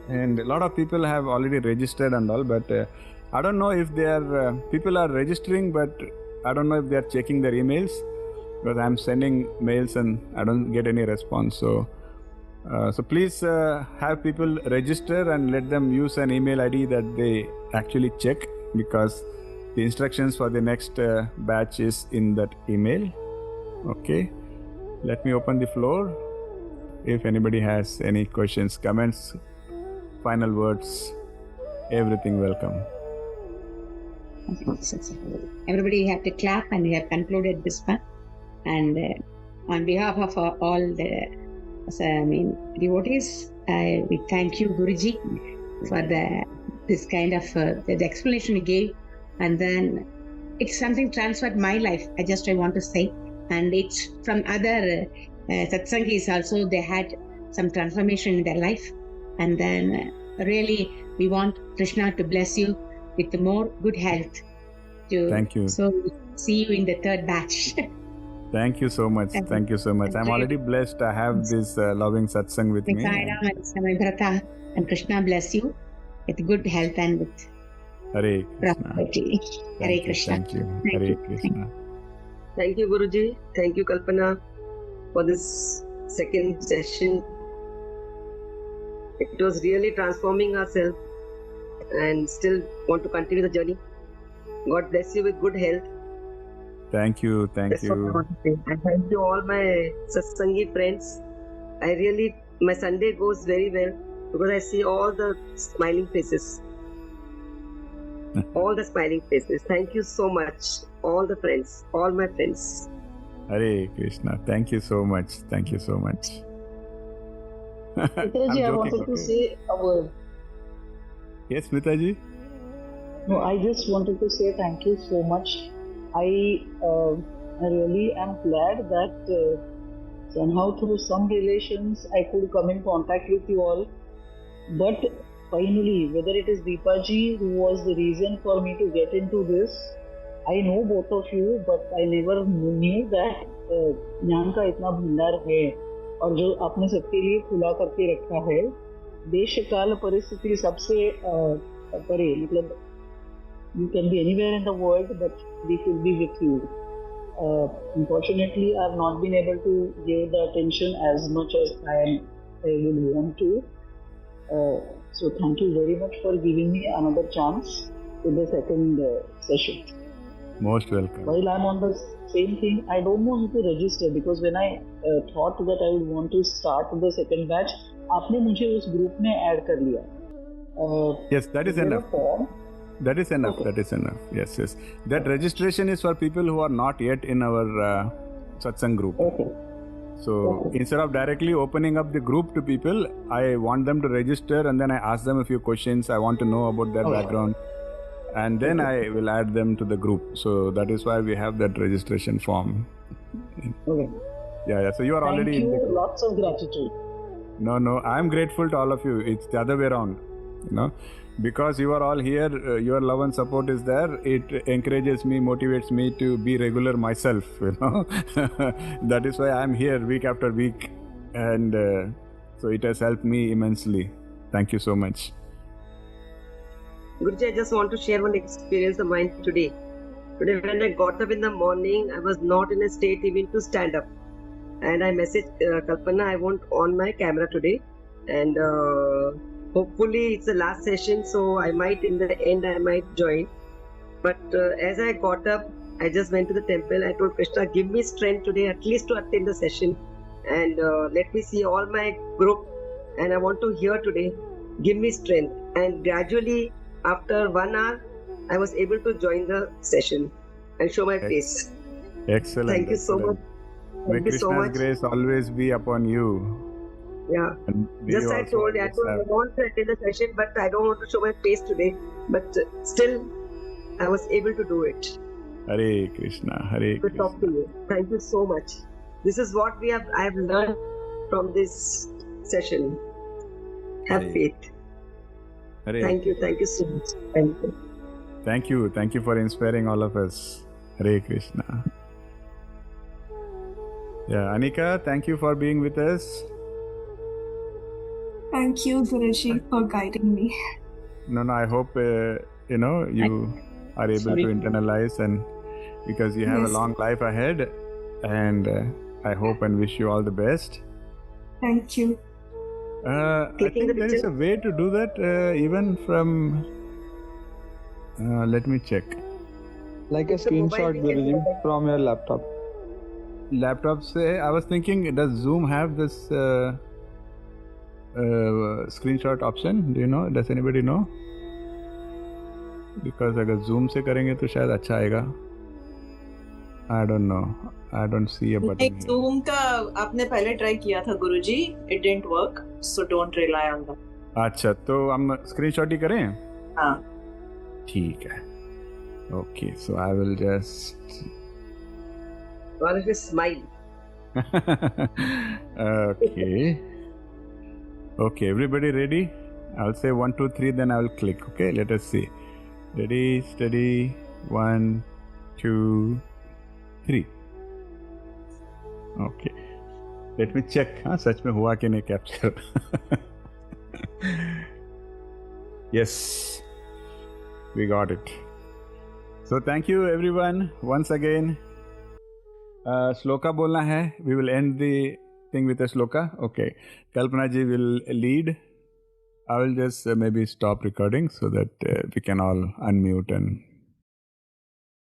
And a lot of people have already registered and all. But I don't know if they are, people are registering, but I don't know if they are checking their emails. Because I'm sending mails and I don't get any response. So please have people register and let them use an email ID that they actually check, because the instructions for the next batch is in that email. Okay. Let me open the floor. If anybody has any questions, comments, final words, everything welcome.
Everybody have to clap, and we have concluded this one. And on behalf of all the devotees, we thank you, Guruji, for this kind of the explanation you gave. And then it's something transferred my life, I want to say. And it's from other satsangis also, they had some transformation in their life. And then really, we want Krishna to bless you with more good health.
Thank you.
So see you in the third batch.
Thank you so much. Thank you so much. I'm already blessed to have this loving satsang with me.
And Krishna bless you with good health and with
Hare Krishna.
prosperity. Hare Krishna.
Thank you. Hare Krishna.
Thank you, Guruji. Thank you, Kalpana, for this second session. It was really transforming ourselves and still want to continue the journey. God bless you with good health.
Thank you. Thank
That's what I
you.
want to say. And thank you all my satsangi friends. My Sunday goes very well because I see all the smiling faces. All the smiling faces. Thank you so much. All the friends, all my friends.
Hare Krishna. Thank you so much. Thank you so much.
Mitaji, I wanted to say a word.
Yes, Mitaji?
No, I just wanted to say thank you so much. I really am glad that Somehow through some relations I could come in contact with you all. But finally, whether it is Deepaji who was the reason for me to get into this, I know both of you, but I never knew that ज्ञान का इतना भंडार है और जो आपने सबके लिए खुला करके रखा है, देश काल परिस्थिति सबसे परे, मतलब you can be anywhere in the world, but we should be with you. Unfortunately, I have not been able to give the attention as much as I would want to. So thank you very much for giving me another chance in the second session.
Most welcome.
While I'm on the same thing, I don't want to register because when I thought that I would want to start the second batch, आपने मुझे उस group में add कर लिया.
Yes, that is enough.
Form.
That is enough.
Okay.
That is enough. Yes, yes. That registration is for people who are not yet in our satsang group.
Okay.
So instead of directly opening up the group to people, I want them to register and then I ask them a few questions. I want to know about their background. And then I will add them to the group. So that is why we have that registration form.
Okay.
Yeah. So you are already in the group.
Lots of gratitude.
No. I'm grateful to all of you. It's the other way around. Because you are all here, your love and support is there. It encourages me, motivates me to be regular myself. That is why I'm here week after week, and so it has helped me immensely. Thank you so much.
Guruji, I just want to share one experience of mine today. Today, when I got up in the morning, I was not in a state even to stand up, and I messaged Kalpana, I won't on my camera today, and hopefully it's the last session, so I might in the end I might join. But as I got up, I just went to the temple. I told Krishna, give me strength today at least to attend the session, and let me see all my group, and I want to hear today. Give me strength. And gradually, after 1 hour, I was able to join the session and show my face.
Excellent.
Thank you so much.
May
Thank you so
Krishna's
much.
grace always be upon you.
Yeah. Just I told you, I want to attend the session, but I don't want to show my face today. But still, I was able to do it.
Hare Krishna, Hare
To
Krishna.
talk to you. Thank you so much. This is what I have learned from this session. Have faith.
Hare.
Thank you so much. Thank you.
Thank you for inspiring all of us. Hare Krishna. Yeah, Anika, thank you for being with us.
Thank you, Guruji, for guiding me.
No, I hope you are able to internalize, and because you have a long life ahead, and I hope and wish you all the best.
Thank you.
I think there is a way to do that even from. Let me check.
Like a screenshot, Guruji, from your laptop.
Laptop say, I was thinking, does Zoom have this screenshot option? Do you know? Does anybody know? Because अगर Zoom से करेंगे तो शायद अच्छा आएगा. I don't know. I don't see a button.
Zoom का आपने पहले try किया था गुरुजी. It didn't work. So don't rely on that.
अच्छा, तो हम screenshot ही करें?
हाँ.
ठीक है. Okay, so I will just.
Or if you smile.
Okay, everybody ready? I'll say 1, 2, 3, then I will click. Okay, let us see. Ready, steady. 1, 2, 3. Okay. Let me check. सच में हुआ कि नहीं capture? Yes, we got it. So thank you everyone once again. Shloka बोलना है. We will end the thing with a shloka. Okay. Kalpana ji will lead. I will just maybe stop recording so that we can all unmute and